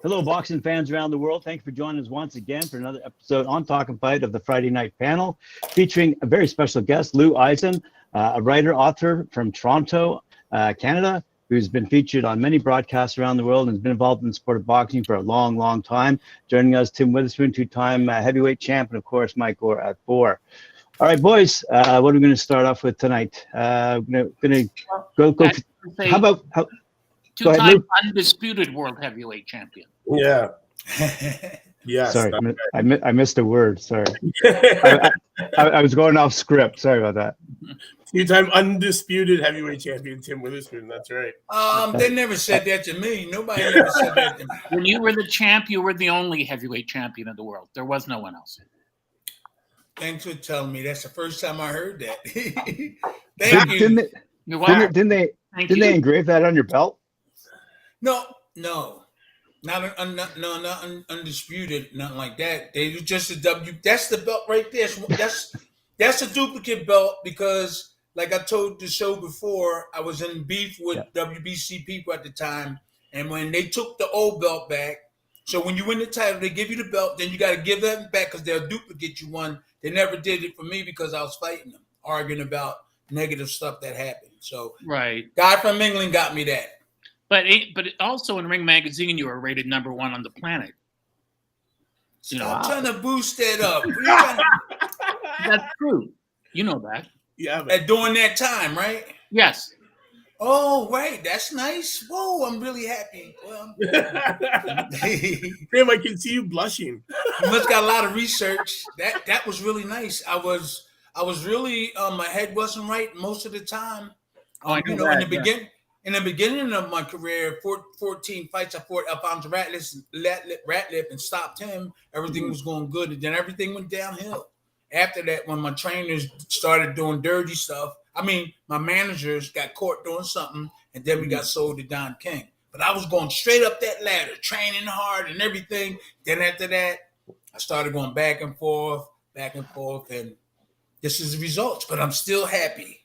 Hello, boxing fans around the world. Thank you for joining us once again for another episode on Talkin Fight of the Friday Night Panel, featuring a very special guest, Lou Eisen, a writer, author from Toronto, Canada, who's been featured on many broadcasts around the world and has been involved in the sport of boxing for a long, long time. Joining us, Tim Witherspoon, two-time heavyweight champ, and of course, Mike Gore at 4. All right, boys, what are we going to start off with tonight? Gonna go. How two-time undisputed world heavyweight champion. Yeah. Yes. Sorry, I missed a word. Sorry. I was going off script. Sorry about that. Two-time undisputed heavyweight champion Tim Witherspoon. That's right. They never said that to me. Nobody ever said that to me. When you were the champ, you were the only heavyweight champion in the world. There was no one else. Thanks for telling me. That's the first time I heard that. Didn't they engrave that on your belt? No, not undisputed, nothing like that. They was just a W. That's the belt right there. That's a duplicate belt because, like I told the show before, I was in beef with WBC people at the time, and when they took the old belt back, so when you win the title, they give you the belt, then you got to give that back because they'll duplicate you one. They never did it for me because I was fighting them, arguing about negative stuff that happened. So, right, guy from England got me that. But also in Ring Magazine, you were rated #1 on the planet. I'm trying to boost that up. That's true. You know that. Yeah. During that time, right? Yes. Oh, right. That's nice. Whoa, I'm really happy. Well, Graham, I can see you blushing. You must got a lot of research. That was really nice. I was really my head wasn't right most of the time. In the beginning of my career, 14 fights, I fought Alphonso Ratliff and stopped him. Everything was going good, and then everything went downhill. After that, when my trainers started doing dirty stuff, my managers got caught doing something, and then we got sold to Don King. But I was going straight up that ladder, training hard and everything. Then after that, I started going back and forth, and this is the results. But I'm still happy.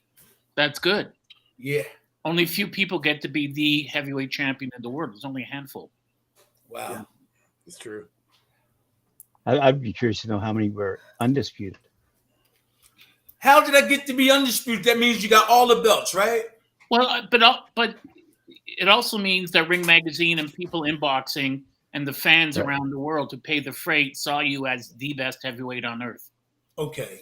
That's good. Yeah. Only few people get to be the heavyweight champion in the world. There's only a handful. Wow. Yeah, it's true. I'd be curious to know how many were undisputed. How did I get to be undisputed? That means you got all the belts, right? Well, but it also means that Ring Magazine and people in boxing and the fans around the world who pay the freight saw you as the best heavyweight on earth. Okay.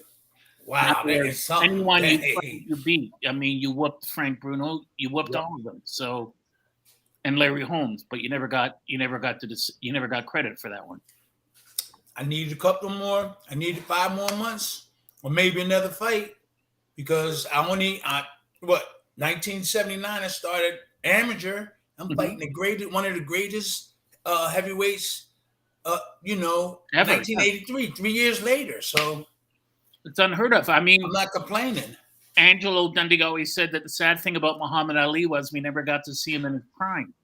Wow, that is something. Anyone you beat. You whooped Frank Bruno, you whooped all of them. So, and Larry Holmes, but you never got credit for that one. I needed a couple more. I needed 5 more months, or maybe another fight, because 1979 I started amateur. I'm fighting one of the greatest heavyweights. Ever. 1983, 3 years later. So. It's unheard of. I'm not complaining. Angelo Dundee always said that the sad thing about Muhammad Ali was we never got to see him in his prime.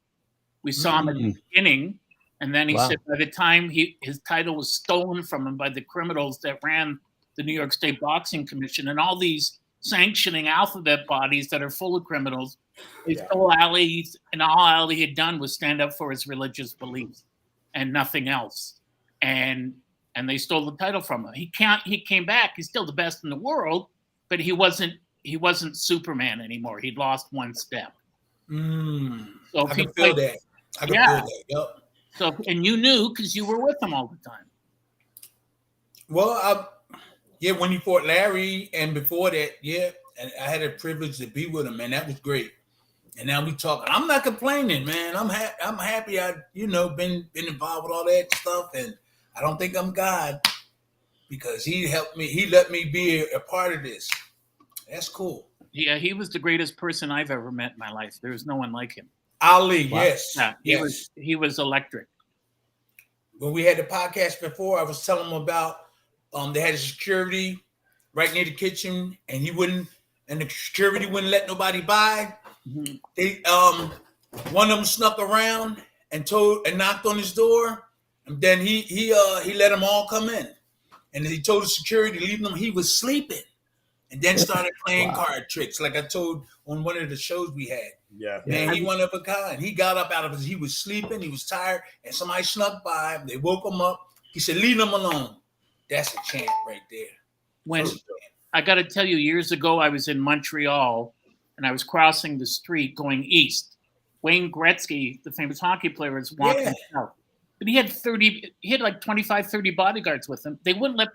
We saw him at the beginning, and then he said by the time his title was stolen from him by the criminals that ran the New York State Boxing Commission and all these sanctioning alphabet bodies that are full of criminals, they stole Ali, and all Ali had done was stand up for his religious beliefs and nothing else. And they stole the title from him. He came back. He's still the best in the world, but he wasn't Superman anymore. He'd lost one step. So I can feel that. I can feel that. Yep. So, and you knew because you were with him all the time. Well, when he fought Larry, and before that, and I had a privilege to be with him, and that was great. And now we talking. I'm not complaining, man. I'm happy. I been involved with all that stuff, and I don't think I'm God because he helped me. He let me be a part of this. That's cool. Yeah, he was the greatest person I've ever met in my life. There was no one like him. Ali, yes. Yeah, he was electric. When we had the podcast before, I was telling him about they had a security right near the kitchen, and the security wouldn't let nobody by. Mm-hmm. They one of them snuck around and knocked on his door. And then he let them all come in, and he told the security to leave them. He was sleeping, and then started playing card tricks, like I told on one of the shows we had. Yeah. Man, he one of a kind. He got up out of his, he was sleeping, he was tired, and somebody snuck by him. They woke him up. He said, leave him alone. That's a chant right there. When I got to tell you, years ago, I was in Montreal, and I was crossing the street going east. Wayne Gretzky, the famous hockey player, was walking south. But he had like 25, 30 bodyguards with him. They wouldn't let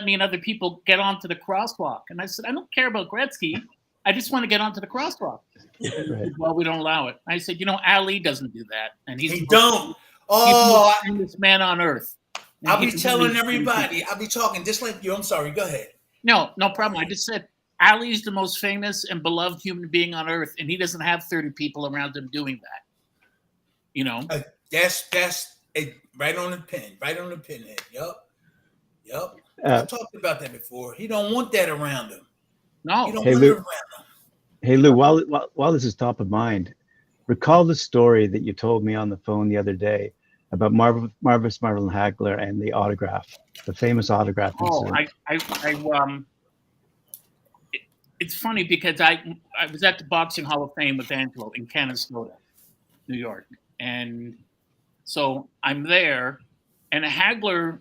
me and other people get onto the crosswalk. And I said, I don't care about Gretzky. I just want to get onto the crosswalk. Right. Well, we don't allow it. I said, Ali doesn't do that. And he's the famous man on earth. And I'll be telling everybody. I'll be talking just like you. I'm sorry. Go ahead. No problem. I just said Ali's the most famous and beloved human being on earth, and he doesn't have 30 people around him doing that. That's right on the pin. Right on the pinhead. Yup. I talked about that before. He don't want that around him. No. He don't want it around him. Hey, Lou, while this is top of mind, recall the story that you told me on the phone the other day about Marvelous Marvin Hagler and the autograph, the famous autograph. It's funny because I was at the Boxing Hall of Fame with Angelo in Canastota, New York. And so I'm there, and Hagler,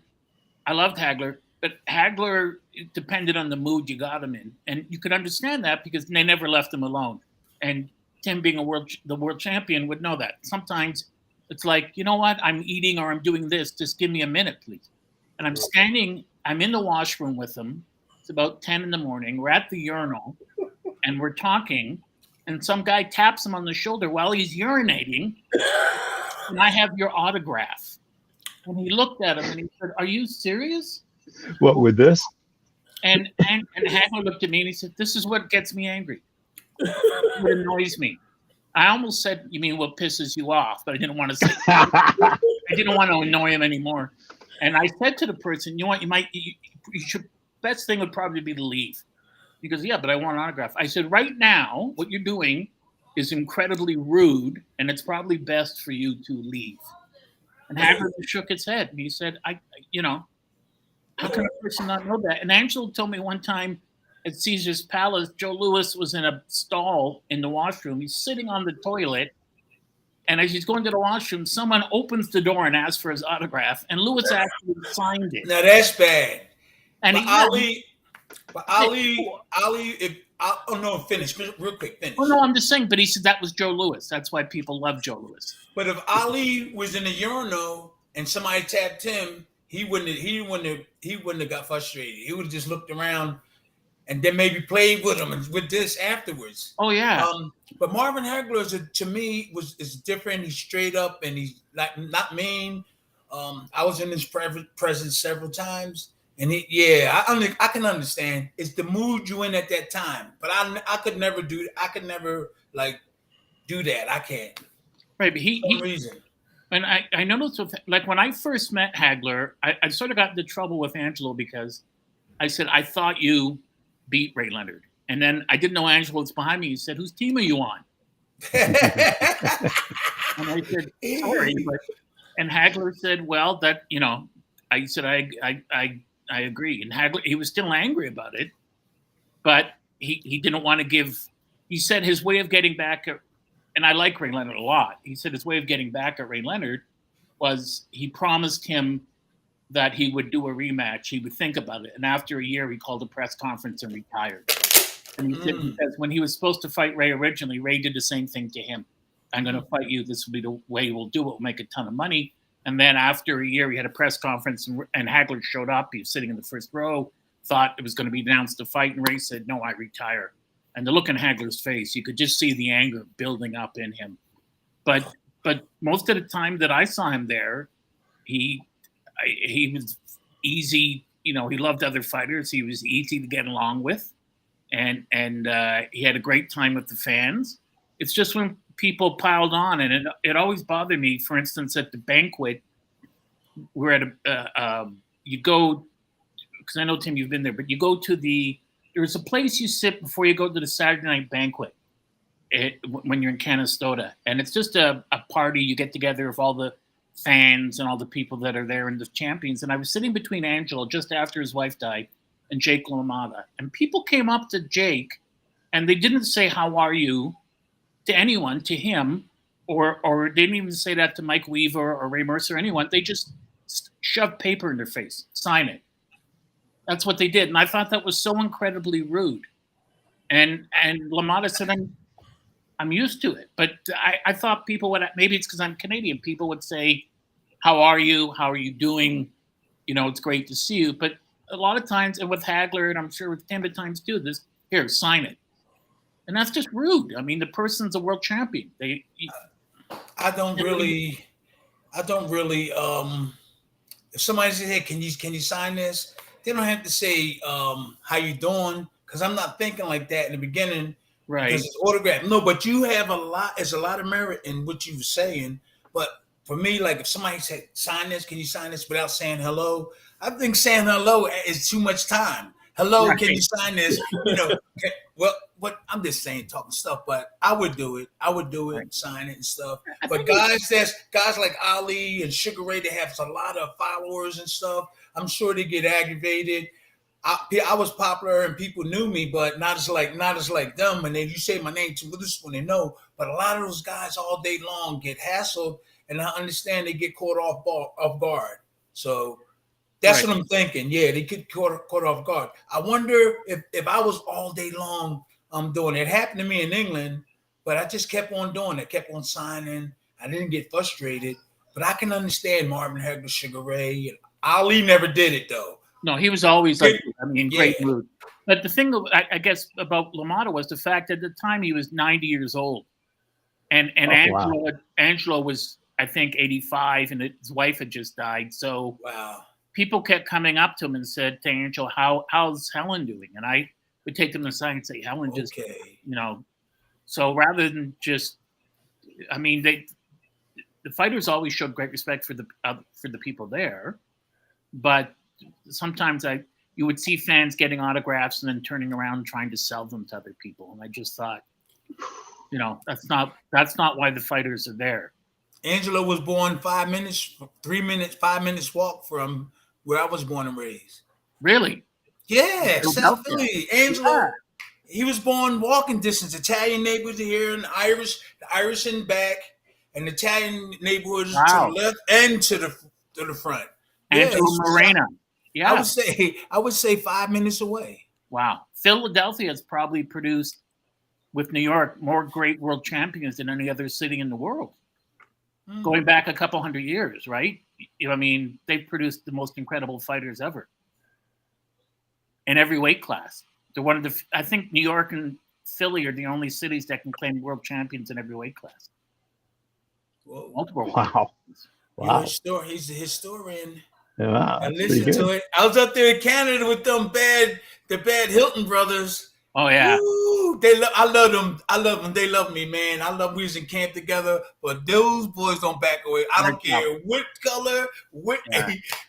I loved Hagler, but Hagler depended on the mood you got him in. And you could understand that because they never left him alone. And Tim, being the world champion, would know that. Sometimes it's like, you know what, I'm eating or I'm doing this, just give me a minute, please. And I'm in the washroom with him. It's about 10 in the morning. We're at the urinal, and we're talking, and some guy taps him on the shoulder while he's urinating, and I have your autograph. And he looked at him, and he said, are you serious? What with this? And Hagler looked at me, and he said, this is what gets me angry. What annoys me. I almost said, you mean what pisses you off? But I didn't want to say I didn't want to annoy him anymore. And I said to the person, you know what, you should, best thing would probably be to leave. He goes, yeah, but I want an autograph. I said, right now, what you're doing is incredibly rude, and it's probably best for you to leave. And Hagler shook his head, and he said, how can a person not know that? And Angelo told me one time at Caesar's Palace, Joe Louis was in a stall in the washroom. He's sitting on the toilet, and as he's going to the washroom, someone opens the door and asks for his autograph, and Louis actually signed it. Now that's bad. And finish real quick. Finish. Oh no, I'm just saying. But he said that was Joe Louis. That's why people love Joe Louis. But if Ali was in the urinal and somebody tapped him, he wouldn't have got frustrated. He would have just looked around and then maybe played with him and with this afterwards. Oh yeah. But Marvin Hagler to me is different. He's straight up and he's not mean. I was in his presence several times. And I can understand. It's the mood you in at that time. But I could never do that. I can't. Right, but For some reason. And I noticed when I first met Hagler, I sort of got into trouble with Angelo because I said, I thought you beat Ray Leonard. And then I didn't know Angelo was behind me. He said, whose team are you on? And I said, sorry. And Hagler said, well, I said, I agree. And Hagler, he was still angry about it, but he didn't want to give. He said his way of getting back at, and I like Ray Leonard a lot. He said his way of getting back at Ray Leonard was he promised him that he would do a rematch. He would think about it. And after a year, he called a press conference and retired. And he said, because when he was supposed to fight Ray originally, Ray did the same thing to him. I'm going to fight you. This will be the way we'll do it. We'll make a ton of money. And then after a year, we had a press conference, and Hagler showed up. He was sitting in the first row, thought it was going to be announced a fight, and Ray said, no, I retire. And the look in Hagler's face, you could just see the anger building up in him. But most of the time that I saw him there, he was easy. He loved other fighters. He was easy to get along with, and he had a great time with the fans. It's just when people piled on, and it always bothered me. For instance, at the banquet, we're at you go, because I know, Tim, you've been there, but you go to there's a place you sit before you go to the Saturday night banquet when you're in Canastota. And it's just a party. You get together with all the fans and all the people that are there and the champions. And I was sitting between Angelo just after his wife died and Jake LaMotta. And people came up to Jake, and they didn't say, "How are you?" to anyone, to him, or they didn't even say that to Mike Weaver or Ray Mercer or anyone. They just shoved paper in their face, sign it. That's what they did. And I thought that was so incredibly rude. And LaMotta said, I'm used to it. But I thought people would, maybe it's because I'm Canadian, people would say, "How are you? How are you doing? It's great to see you." But a lot of times, and with Hagler, and I'm sure with Tim at times too, here, sign it. And that's just rude. I mean, the person's a world champion. I don't really. If somebody says, "Hey, can you sign this?" They don't have to say, "How you doing?" Because I'm not thinking like that in the beginning. Right. Because it's autographed. No, but you have there's a lot of merit in what you were saying. But for me, like if somebody said, "Sign this, can you sign this?" without saying hello, I think saying hello is too much time. Hello, right. Can you sign this? What I'm just saying, talking stuff, but I would do it. Right. Sign it and stuff. But guys like Ali and Sugar Ray, they have a lot of followers and stuff. I'm sure they get aggravated. I was popular and people knew me, but not as like them. And then you say my name to Witherspoon, they know. But a lot of those guys all day long get hassled, and I understand they get caught off guard. So that's right. What I'm thinking. Yeah, they get caught off guard. I wonder if I was all day long doing it. It happened to me in England, but I just kept on doing it, kept on signing. I didn't get frustrated, but I can understand Marvin Hagler, Sugar Ray, and Ali never did it though. No, he was always like, great mood. But the thing, I guess, about LaMotta was the fact that at the time he was 90 years old. And Angelo was, I think, 85, and his wife had just died. So people kept coming up to him and said to Angelo, how's Helen doing? And I would take them aside and say, Helen just, So rather than just, the fighters always showed great respect for the people there. But sometimes you would see fans getting autographs and then turning around and trying to sell them to other people. And I just thought, that's not why the fighters are there. Angelo was born 5 minutes walk from where I was born and raised. Really? Yeah, South Philly. Angelo, he was born walking distance. Italian neighborhood here, and the Irish in back, and Italian neighborhoods to the left and to the front. Angelo Morena. Yeah, I would say 5 minutes away. Wow, Philadelphia has probably produced, with New York, more great world champions than any other city in the world. Going back a couple hundred years, right? They've produced the most incredible fighters ever in every weight class. They're one of the. I think New York and Philly are the only cities that can claim world champions in every weight class. Whoa. Multiple. Wow. He's a historian. Wow, I listened to it. I was up there in Canada with the bad Hilton brothers. Oh yeah. Ooh, I love them. I love them. They love me, man. I love we was in camp together, but those boys don't back away. I don't care what color,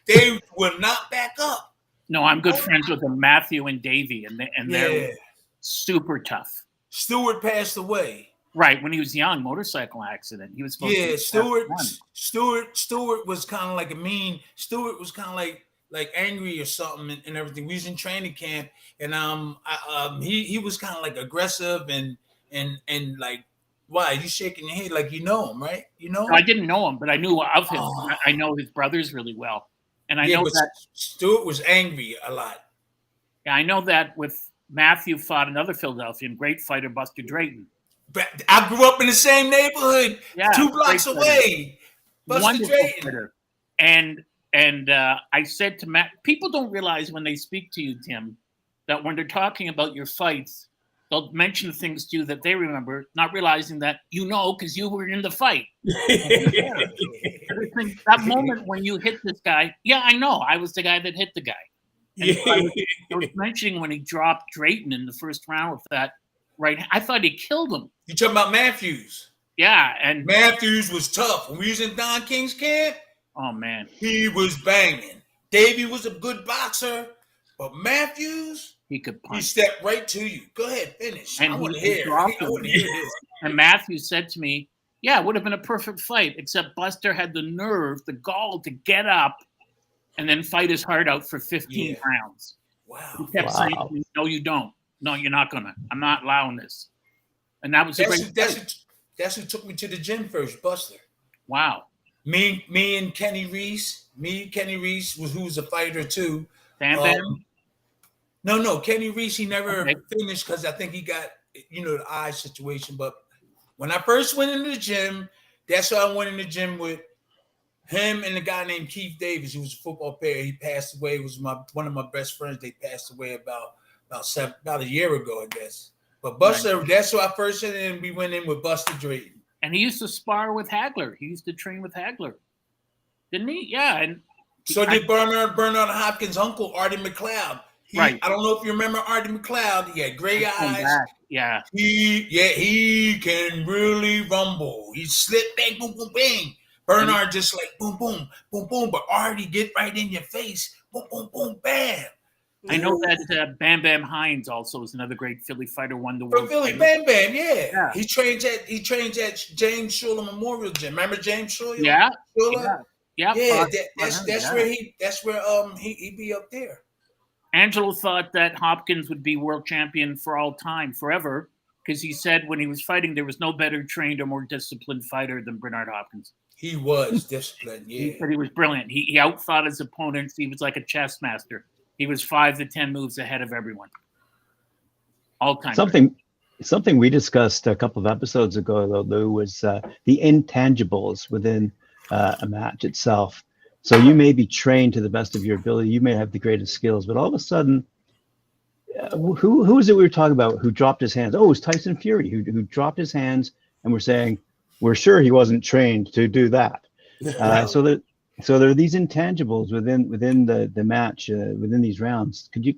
they will not back up. No, I'm good friends with them, Matthew and Davey, and they're super tough. Stewart passed away. Right, when he was young, motorcycle accident. He was supposed to Stewart was kind of like Stewart was kind of like angry or something and everything. We was in training camp, and he was kind of like aggressive and like, why you shaking your head like you know him, right? No, I didn't know him, but I knew of him. I know his brothers really well, and I know that Stewart was angry a lot. Yeah, I know that with Matthew fought another Philadelphian great fighter, Buster Drayton. I grew up in the same neighborhood, 2 blocks away. Buster Drayton. And I said to Matt, people don't realize when they speak to you, Tim, that when they're talking about your fights, they'll mention things to you that they remember, not realizing that because you were in the fight. That moment when you hit this guy, I know, I was the guy that hit the guy. And I was mentioning when he dropped Drayton in the first round with that. Right, I thought he killed him. You talking about Matthews? Yeah, and Matthews was tough. When we was in Don King's camp, oh man, he was banging. Davey was a good boxer, but Matthews, he could punch. He stepped right to you. Go ahead, finish. And I want to hear this. And Matthews said to me, "Yeah, it would have been a perfect fight, except Buster had the nerve, the gall to get up, and then fight his heart out for 15 rounds." Wow. He kept saying, "No, you don't. No, you're not gonna. I'm not allowing this." And that was that's who took me to the gym first, Buster. Wow. Me and Kenny Reese. Kenny Reese who was a fighter too. Bam Bam. No, Kenny Reese, he never finished because I think he got, the eye situation. But when I first went into the gym, that's why I went in the gym with him and the guy named Keith Davis, who was a football player. He passed away. He was one of my best friends. They passed away about a year ago, I guess. But Buster, that's who I first went in, and we went in with Buster Drayton. And he used to spar with Hagler. He used to train with Hagler. Didn't he? Yeah. And so did Bernard Hopkins' uncle, Artie McLeod. Right. I don't know if you remember Artie McLeod. He had gray eyes. Yeah. He can really rumble. He slip, bang, boom, boom, bang. Bernard just like boom, boom, boom, boom. But Artie get right in your face. Boom, boom, boom, bam. I know that Bam Bam Hines also is another great Philly fighter. Won the world. Philly, Bam Bam, yeah. He trains at James Schuler Memorial Gym. Remember James Schuler? Yeah. Schuler? Yeah. That's where he be up there. Angelo thought that Hopkins would be world champion for all time, forever, because he said when he was fighting, there was no better trained or more disciplined fighter than Bernard Hopkins. He was disciplined, yeah. He said he was brilliant. He outthought his opponents. He was like a chess master. He was 5 to 10 moves ahead of everyone. All time. Something we discussed a couple of episodes ago, though, Lou, was the intangibles within a match itself. So you may be trained to the best of your ability. You may have the greatest skills, but all of a sudden, who is it we were talking about who dropped his hands? Oh, it was Tyson Fury who dropped his hands, and we're saying we're sure he wasn't trained to do that. So there are these intangibles within the match, within these rounds. Could you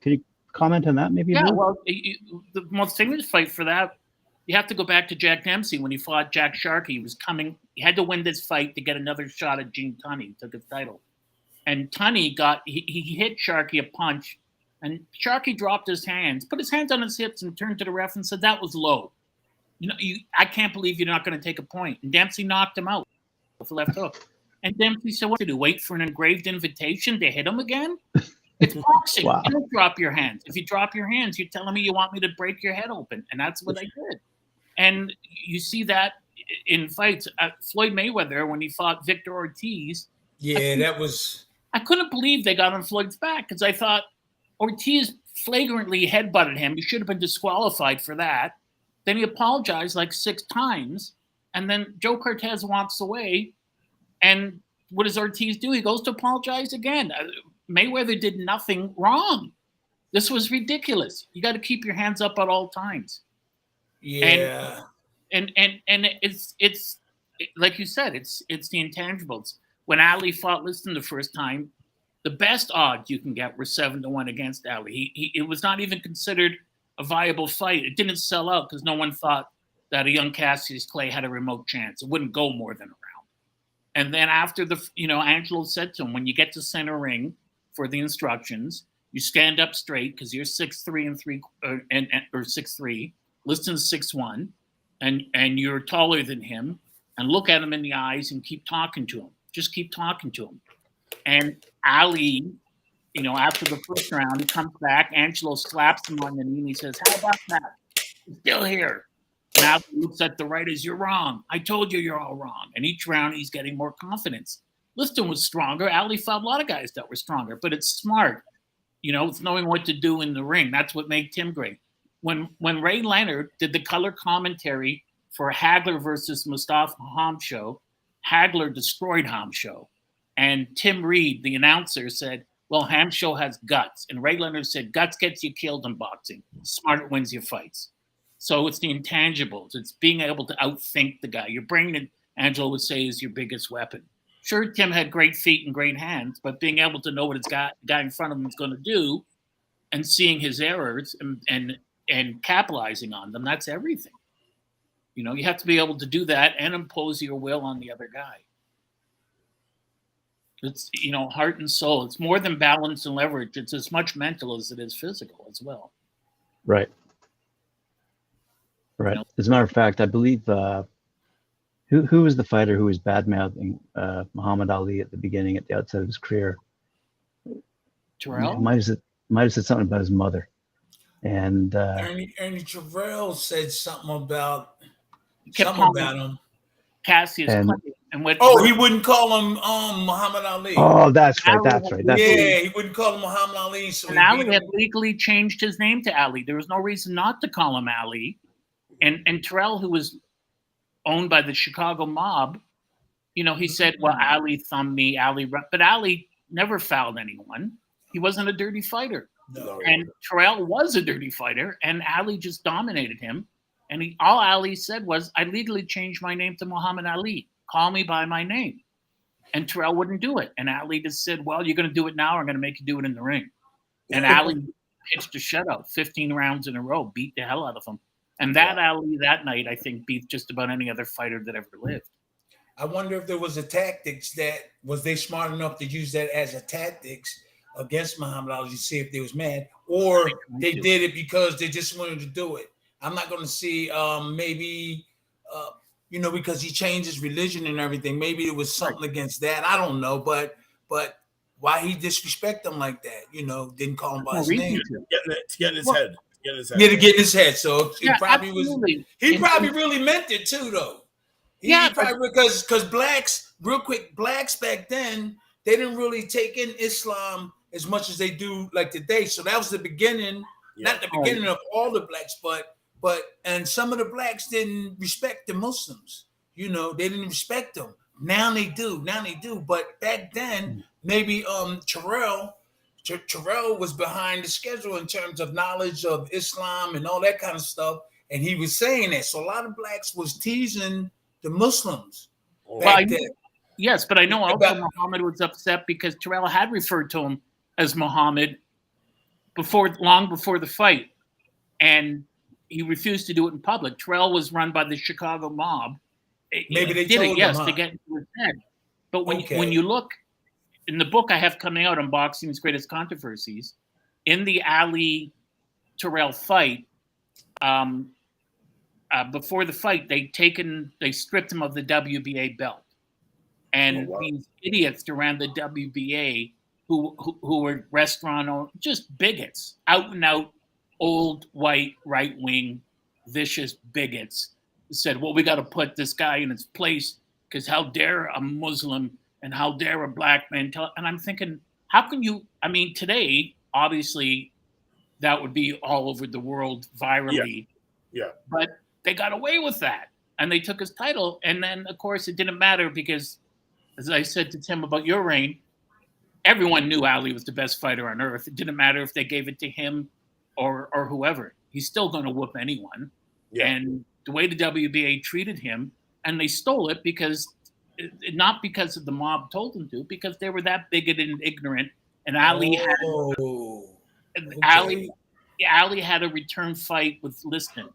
comment on that maybe? Yeah, well, the most famous fight for that, you have to go back to Jack Dempsey when he fought Jack Sharkey. He was coming. He had to win this fight to get another shot at Gene Tunney. Took his title, and Tunney he hit Sharkey a punch, and Sharkey dropped his hands, put his hands on his hips, and turned to the ref and said that was low. I can't believe you're not going to take a point. And Dempsey knocked him out with a left hook. And Dempsey said, "What to do? Wait for an engraved invitation to hit him again? It's boxing. Wow. You don't drop your hands. If you drop your hands, you're telling me you want me to break your head open." And that's what I did. And you see that in fights. Floyd Mayweather, when he fought Victor Ortiz. Yeah, I couldn't believe they got on Floyd's back because I thought Ortiz flagrantly headbutted him. He should have been disqualified for that. Then he apologized like 6 times. And then Joe Cortez walks away. And what does Ortiz do? He goes to apologize again. Mayweather did nothing wrong. This was ridiculous. You got to keep your hands up at all times. Yeah. And it's like you said, it's the intangibles. When Ali fought Liston the first time, the best odds you can get were 7-1 against Ali. It was not even considered a viable fight. It didn't sell out because no one thought that a young Cassius Clay had a remote chance. It wouldn't go more than a round. And then after Angelo said to him, when you get to center ring for the instructions, you stand up straight because you're 6'3" or 6'3". Liston's 6'1", and you're taller than him, and look at him in the eyes and keep talking to him. Just keep talking to him. And Ali, after the first round, he comes back. Angelo slaps him on the knee and he says, "How about that? He's still here." Now he looks at the writers. "You're wrong. I told you you're all wrong." And each round he's getting more confidence. Liston was stronger. Ali fought a lot of guys that were stronger, but it's smart. It's knowing what to do in the ring. That's what made Tim great. When Ray Leonard did the color commentary for Hagler versus Mustafa Hamsho, Hagler destroyed Hamsho. And Tim Reed, the announcer, said, "Well, Hamsho has guts." And Ray Leonard said, "Guts gets you killed in boxing. Smart wins your fights." So it's the intangibles. It's being able to outthink the guy. Your brain, Angelo would say, is your biggest weapon. Sure, Tim had great feet and great hands, but being able to know what the guy in front of him is going to do and seeing his errors and capitalizing on them, that's everything. You have to be able to do that and impose your will on the other guy. It's, heart and soul. It's more than balance and leverage. It's as much mental as it is physical as well. Right. As a matter of fact, I believe who was the fighter who was bad-mouthing Muhammad Ali at the beginning, at the outset of his career? Terrell? Might have said something about his mother. And Ernie Terrell said something about him. Cassius Clay. And he wouldn't call him Muhammad Ali. Oh, that's right. That's right. He wouldn't call him Muhammad Ali. So and Ali had legally changed his name to Ali. There was no reason not to call him Ali. And Terrell, who was owned by the Chicago mob, he said, well, Ali thumbed me, but Ali never fouled anyone. He wasn't a dirty fighter. No. And Terrell was a dirty fighter, and Ali just dominated him. And all Ali said was, I legally changed my name to Muhammad Ali. Call me by my name. And Terrell wouldn't do it. And Ali just said, well, you're going to do it now, or I'm going to make you do it in the ring. And Ali pitched a shutout, 15 rounds in a row, beat the hell out of him. And Ali that night, I think, beat just about any other fighter that ever lived. I wonder if there was a tactics was they smart enough to use that as a tactics against Muhammad Ali to see if they was mad, or they did it because they just wanted to do it. I'm not going to see maybe because he changed his religion and everything. Maybe it was something against that. I don't know, but why he disrespect him like that? Didn't call him by his name. To get in his head. To get in his head. So it probably was. He probably really meant it too, though. He probably because blacks back then, they didn't really take in Islam as much as they do like today. So that was the beginning, not the beginning of all the blacks, and some of the blacks didn't respect the Muslims. They didn't respect them. Now they do. But back then, maybe Terrell was behind the schedule in terms of knowledge of Islam and all that kind of stuff. And he was saying that. So a lot of blacks was teasing the Muslims back then. Yes, but I know also Muhammad was upset because Terrell had referred to him as Muhammad long before the fight. And he refused to do it in public. Terrell was run by the Chicago mob. Maybe they did told it, him, to get into his head. But when you look in the book I have coming out on Boxing's Greatest Controversies, in the Ali Terrell fight, before the fight, they stripped him of the WBA belt, and these idiots around the WBA who were restaurant owners, just bigots, out and out, old white right wing, vicious bigots, said, "Well, we got to put this guy in his place because how dare a Muslim and how dare a black man tell?" And I'm thinking, how can you? I mean, today, obviously, that would be all over the world virally. Yeah. But they got away with that, and they took his title. And then, of course, it didn't matter because, as I said to Tim about your reign, everyone knew Ali was the best fighter on earth. It didn't matter if they gave it to him or whoever. He's still going to whoop anyone. Yeah. And the way the WBA treated him, and they stole it because, not because of the mob told them to, because they were that bigoted and ignorant. And Ali Ali had a return fight with Liston.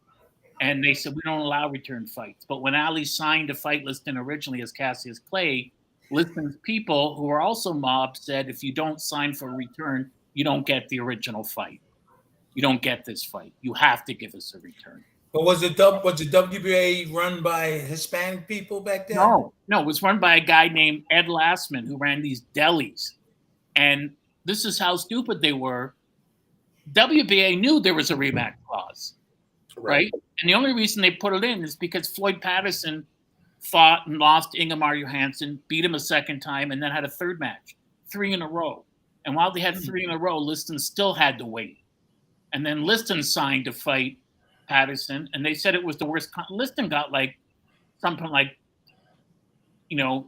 And they said, we don't allow return fights. But when Ali signed to fight Liston originally as Cassius Clay, Liston's people, who are also mob, said, if you don't sign for a return, you don't get the original fight. You don't get this fight. You have to give us a return. But was the WBA run by Hispanic people back then? No, it was run by a guy named Ed Lastman who ran these delis. And this is how stupid they were. WBA knew there was a rematch clause. Right? And the only reason they put it in is because Floyd Patterson fought and lost to Ingemar Johansson, beat him a second time, and then had a third match, 3 in a row. And while they had 3 in a row, Liston still had to wait. And then Liston signed to fight Patterson, and they said it was the worst. Liston got like something like, $9,000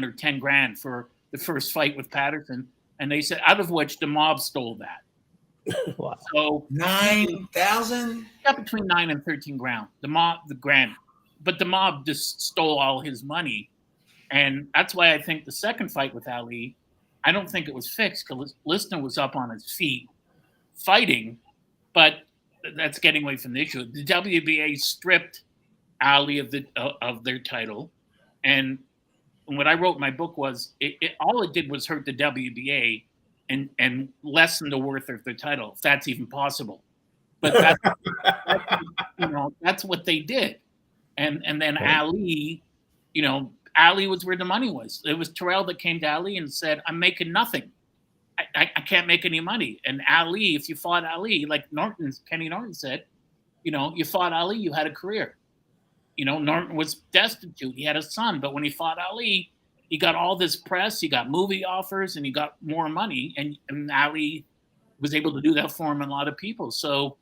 or $10,000 for the first fight with Patterson. And they said, out of which the mob stole that. Wow. So 9,000? Got between 9 and 13 grand. But the mob just stole all his money, and that's why I think the second fight with Ali, I don't think it was fixed because Liston was up on his feet, fighting, but that's getting away from the issue. The WBA stripped Ali of their title, and what I wrote in my book was all it did was hurt the WBA. And lessen the worth of their title, if that's even possible. But that's what they did. And then Ali, Ali was where the money was. It was Terrell that came to Ali and said, I'm making nothing. I can't make any money. And Ali, if you fought Ali, like Kenny Norton said, you fought Ali, you had a career. Norton was destitute. He had a son, but when he fought Ali, he got all this press, he got movie offers, and he got more money. And Ali was able to do that for him and a lot of people. So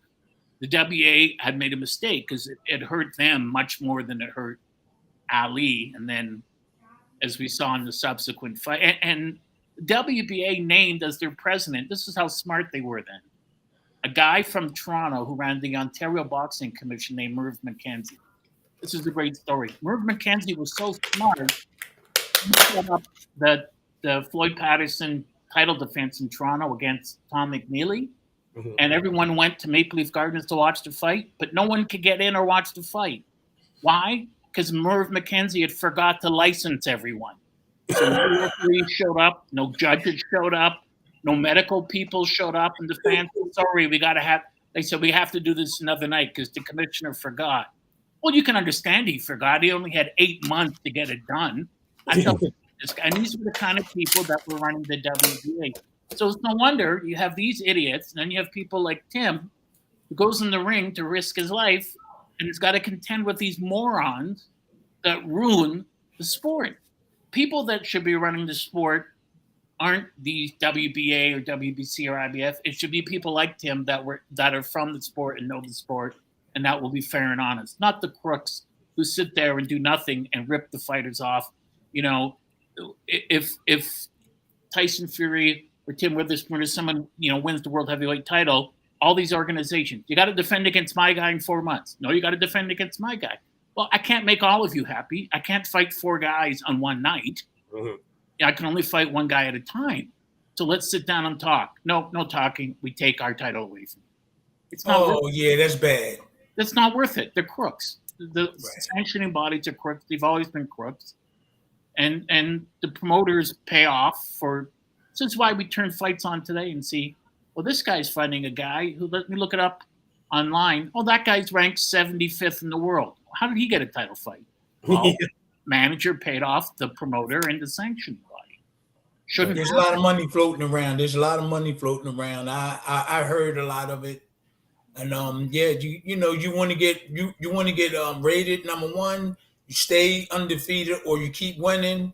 the WBA had made a mistake because it hurt them much more than it hurt Ali. And then, as we saw in the subsequent fight, and WBA named as their president, this is how smart they were then, a guy from Toronto who ran the Ontario Boxing Commission named Merv McKenzie. This is a great story. Merv McKenzie was so smart, he set up the Floyd Patterson title defense in Toronto against Tom McNeely, and everyone went to Maple Leaf Gardens to watch the fight, but no one could get in or watch the fight. Why? Because Merv McKenzie had forgot to license everyone. So no referees showed up, no judges showed up, no medical people showed up, and the fans said, sorry, they said, we have to do this another night because the commissioner forgot. Well, you can understand he forgot. He only had 8 months to get it done. And these were the kind of people that were running the WBA. So it's no wonder you have these idiots, and then you have people like Tim, who goes in the ring to risk his life, and has got to contend with these morons that ruin the sport. People that should be running the sport aren't the WBA or WBC or IBF. It should be people like Tim that are from the sport and know the sport, and that will be fair and honest. Not the crooks who sit there and do nothing and rip the fighters off. If Tyson Fury or Tim Witherspoon or someone wins the world heavyweight title, all these organizations, you got to defend against my guy in 4 months. No, you got to defend against my guy. Well, I can't make all of you happy. I can't fight 4 guys on one night. I can only fight one guy at a time. So let's sit down and talk. No talking. We take our title away from you. It's not that's bad. That's not worth it. They're crooks. The sanctioning bodies are crooks. They've always been crooks. And the promoters pay off for. This is why we turn fights on today and see, well, this guy's fighting a guy who, let me look it up online. Oh, that guy's ranked 75th in the world. How did he get a title fight? Well, manager paid off the promoter and the sanctioning body. There's a lot of money floating around. I heard a lot of it. And you want to get rated number 1. You stay undefeated or you keep winning.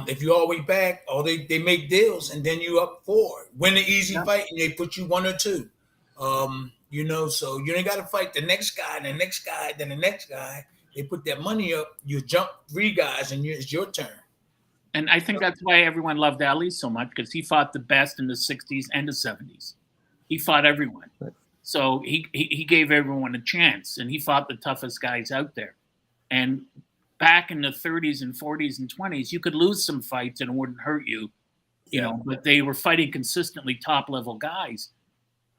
If you all the way back, they make deals and then you up 4. Win an easy fight and they put you 1 or 2. So you ain't got to fight the next guy, then the next guy. They put that money up. You jump 3 guys and it's your turn. And I think that's why everyone loved Ali so much, because he fought the best in the 60s and the 70s. He fought everyone. So he gave everyone a chance, and he fought the toughest guys out there. And back in the 30s and 40s and 20s, you could lose some fights and it wouldn't hurt you, but they were fighting consistently top-level guys.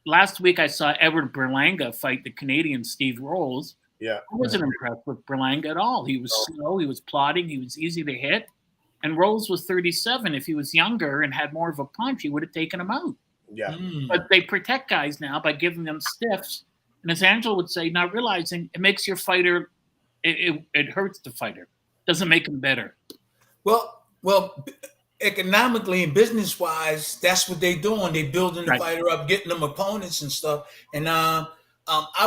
Last week, I saw Edward Berlanga fight the Canadian Steve Rolls. I wasn't impressed with Berlanga at all. He was slow, he was plodding, he was easy to hit. And Rolls was 37. If he was younger and had more of a punch, he would have taken him out. But they protect guys now by giving them stiffs. And as Angela would say, not realizing it makes your fighter, it hurts the fighter. Doesn't make him better. Well, economically and business-wise, that's what they're doing. They're building the fighter up, getting them opponents and stuff. And I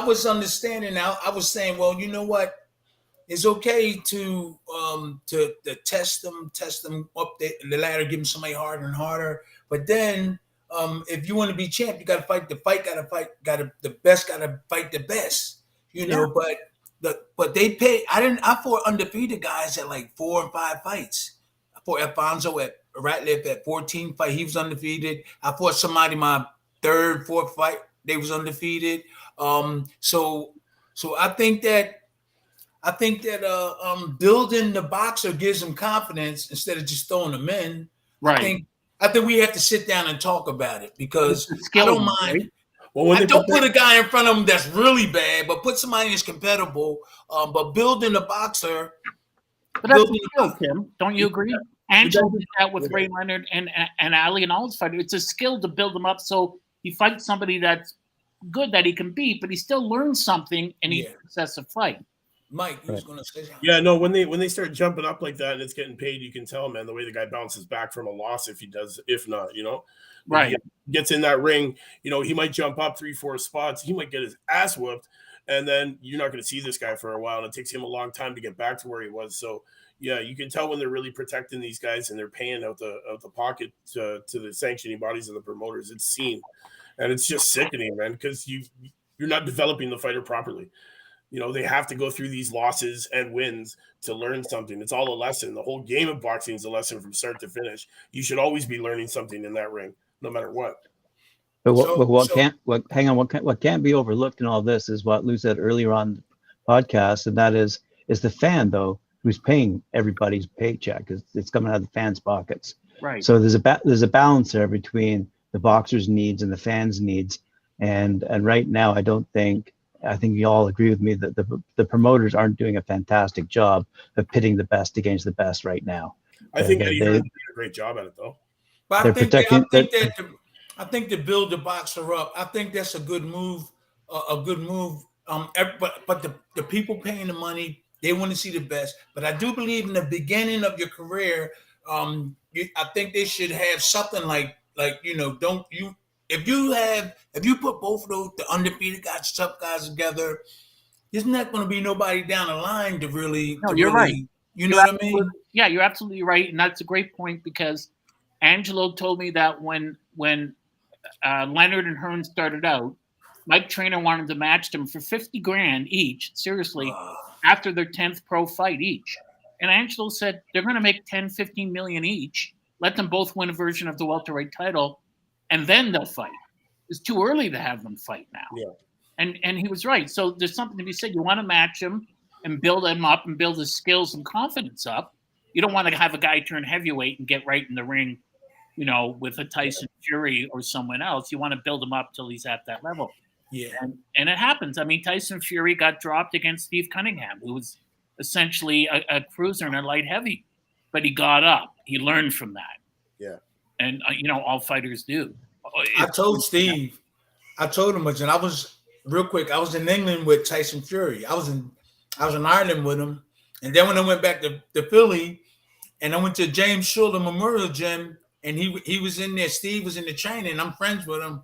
was understanding now. I was saying, well, you know what? It's okay to test them up the ladder, give them somebody harder and harder. But then, if you want to be champ, you got to fight. The best got to fight the best. But they pay. I fought undefeated guys at like 4 and 5 fights. I fought Alfonso at Ratliff at 14 fights. He was undefeated. I fought somebody my 3rd, 4th fight. They was undefeated. So I think that building the boxer gives them confidence instead of just throwing them in. Right. I think we have to sit down and talk about it, because I don't mind. Right? Well, don't put a guy in front of them that's really bad, but put somebody that's compatible. But building a boxer. But that's a skill, Tim. Don't you agree? Angel did that with Ray Leonard and Ali and all his fighters. It's a skill to build them up so he fights somebody that's good that he can beat, but he still learns something and he success a fight. Mike, you was going to say something. Yeah, no, when they start jumping up like that and it's getting paid, you can tell, man, the way the guy bounces back from a loss if not, Right. He gets in that ring, he might jump up 3-4 spots, he might get his ass whooped, and then you're not going to see this guy for a while, and it takes him a long time to get back to where he was. So yeah, you can tell when they're really protecting these guys and they're paying out the pocket to the sanctioning bodies and the promoters. It's seen, and it's just sickening, man, because you're not developing the fighter properly. They have to go through these losses and wins to learn something. It's all a lesson. The whole game of boxing is a lesson from start to finish. You should always be learning something in that ring, no matter what. But what can't be overlooked in all this is what Lou said earlier on the podcast, and that is the fan, though, who's paying everybody's paycheck. It's coming out of the fans' pockets. Right. So there's a balance there between the boxers' needs and the fans' needs. And right now, I think you all agree with me that the promoters aren't doing a fantastic job of pitting the best against the best right now. I think Eddie Hearn's doing a great job at it, though. But I think to build the boxer up, I think that's a good move. But the people paying the money, they want to see the best. But I do believe in the beginning of your career, I think they should have something like if you put both of those, the undefeated guys, tough guys together, there's not going to be nobody down the line to really. No, you're right. You know what I mean? Yeah, you're absolutely right, and that's a great point because Angelo told me that when Leonard and Hearn started out, Mike Trainer wanted to match them for $50,000 each. Seriously, after their 10th pro fight each, and Angelo said they're going to make 10-15 million each. Let them both win a version of the welterweight title. And then they'll fight. It's too early to have them fight now. Yeah. And he was right. So there's something to be said. You want to match him and build him up and build his skills and confidence up. You don't want to have a guy turn heavyweight and get right in the ring, with a Tyson Fury or someone else. You want to build him up till he's at that level. Yeah. And it happens. I mean, Tyson Fury got dropped against Steve Cunningham, who was essentially a cruiser and a light heavy. But he got up. He learned from that. Yeah. And, all fighters do. I told Steve, I told him, and I was real quick. I was in England with Tyson Fury. I was in Ireland with him. And then when I went back to Philly and I went to James Schuller Memorial Gym and he was in there. Steve was in the training and I'm friends with him.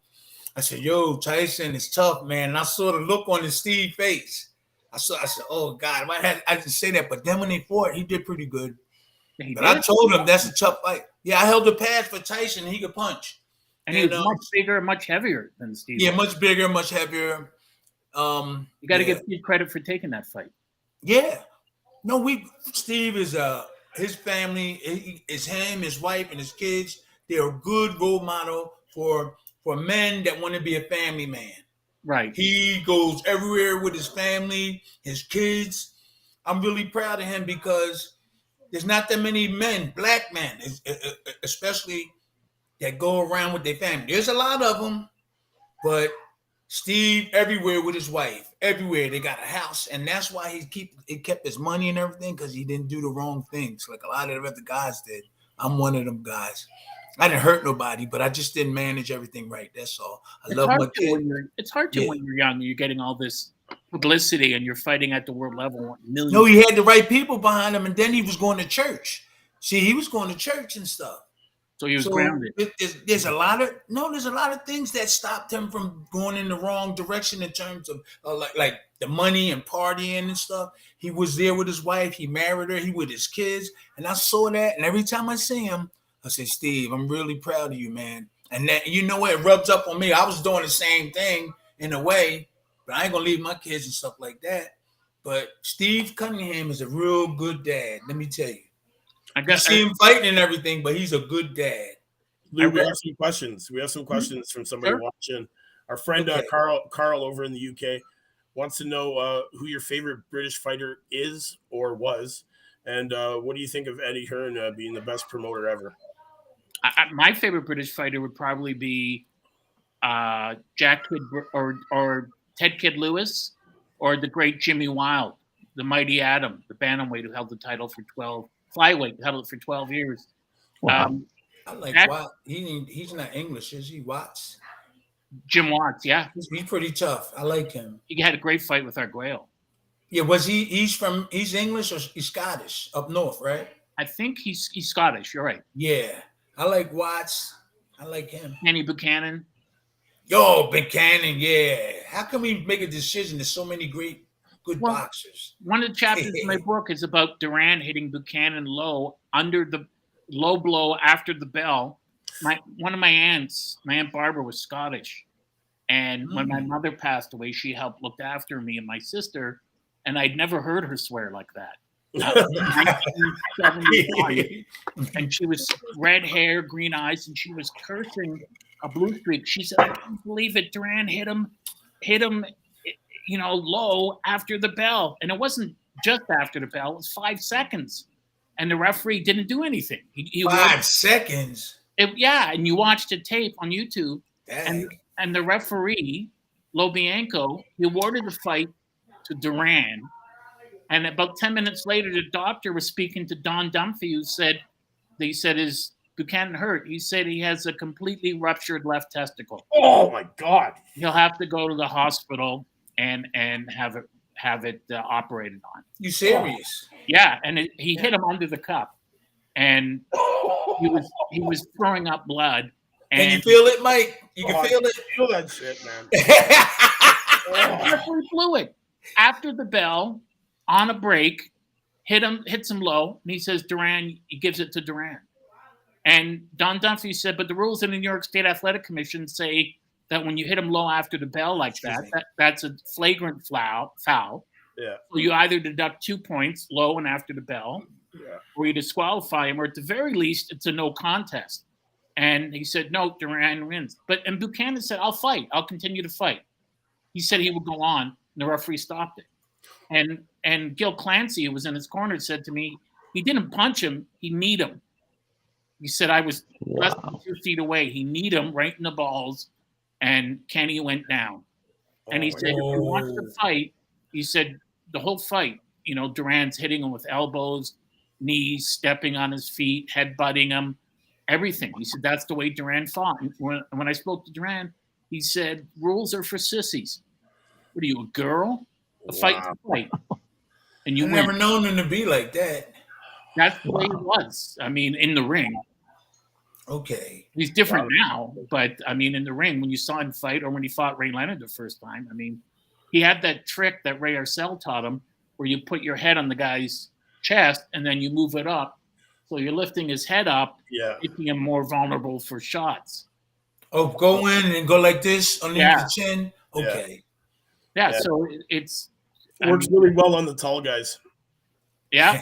I said, yo, Tyson is tough, man. And I saw the look on his Steve face. I said, oh God, I didn't say that. But then when they fought, he did pretty good. But I told him that's a tough fight. Yeah, I held the pads for Tyson. He could punch. And he was much bigger and much heavier than Steve. Yeah, much bigger, much heavier. You got to give Steve credit for taking that fight. Yeah. No, Steve is his family, is him, his wife, and his kids. They're a good role model for men that want to be a family man. Right. He goes everywhere with his family, his kids. I'm really proud of him because there's not that many men, black men, especially that go around with their family. There's a lot of them, but Steve everywhere with his wife, everywhere. They got a house, and that's why he kept his money and everything because he didn't do the wrong things like a lot of the other guys did. I'm one of them guys. I didn't hurt nobody, but I just didn't manage everything right. That's all. I love my kid. It's hard to when you're young and you're getting all this publicity and you're fighting at the world level. No, he had the right people behind him, and then he was going to church. See, he was going to church and stuff. So he was grounded. There's a lot of things that stopped him from going in the wrong direction in terms of like the money and partying and stuff. He was there with his wife. He married her. He with his kids, and I saw that. And every time I see him, I say, Steve, I'm really proud of you, man. And that, you know what, it rubs up on me. I was doing the same thing in a way, but I ain't gonna leave my kids and stuff like that. But Steve Cunningham is a real good dad. Let me tell you. I see him fighting and everything, but he's a good dad. Lou, we have some questions. We have some questions from somebody watching. Our friend Carl over in the UK wants to know who your favorite British fighter is or was, and what do you think of Eddie Hearn being the best promoter ever? My favorite British fighter would probably be Jack Kidd or Ted Kid Lewis or the great Jimmy Wilde, the Mighty Atom, the bantamweight who held the title for 12. Flyweight held it for 12 years. Wow. I like Watts. He's not English, is he? Watts. Jim Watts, yeah. He's pretty tough. I like him. He had a great fight with Arguello. Yeah, he's English or he's Scottish up north, right? I think he's Scottish. You're right. Yeah. I like Watts. I like him. Kenny Buchanan. Yo, Buchanan, yeah. How can we make a decision? There's so many good boxers. One of the chapters in my book is about Duran hitting Buchanan low under the low blow after the bell. One of my aunts, my Aunt Barbara, was Scottish. And when my mother passed away, she helped look after me and my sister. And I'd never heard her swear like that. 1975, and she was red hair, green eyes, and she was cursing a blue streak. She said, "I can't believe it. Duran hit him, low after the bell, and it wasn't just after the bell. It was 5 seconds, and the referee didn't do anything. He 5 seconds. And you watched the tape on YouTube, and the referee, Lobianco, he awarded the fight to Duran. And about 10 minutes later, the doctor was speaking to Don Dunphy, who said, is Buchanan hurt? He said he has a completely ruptured left testicle. Oh my God! He'll have to go to the hospital and have it operated on. You serious? Yeah, and he hit him under the cup, and he was throwing up blood. And can you feel it, Mike? You can feel it. Feel that shit, man. He blew it after the bell. On a break, hits him low, and he says, Duran, he gives it to Duran. And Don Dunphy said, but the rules in the New York State Athletic Commission say that when you hit him low after the bell like that's a flagrant foul. Yeah. So you either deduct 2 points, low and after the bell, or you disqualify him, or at the very least, it's a no contest. And he said, no, Duran wins. And Buchanan said, I'll fight. I'll continue to fight. He said he would go on, and the referee stopped it. And Gil Clancy, who was in his corner, said to me, he didn't punch him, he kneed him. He said, I was less than 2 feet away. He kneed him right in the balls, and Kenny went down. And he said, if you watch the fight, he said, the whole fight, Duran's hitting him with elbows, knees, stepping on his feet, headbutting him, everything. He said, that's the way Duran fought. And when I spoke to Duran, he said, rules are for sissies. What are you, a girl? A fight's a fight. And you never known him to be like that. That's the way he was. I mean, in the ring. Okay. He's different now, but I mean, in the ring, when you saw him fight or when he fought Ray Leonard the first time, I mean, he had that trick that Ray Arcel taught him where you put your head on the guy's chest and then you move it up. So you're lifting his head up, making him more vulnerable for shots. Oh, go in and go like this underneath the chin? Okay. Yeah, so it's works really well on the tall guys. Yeah.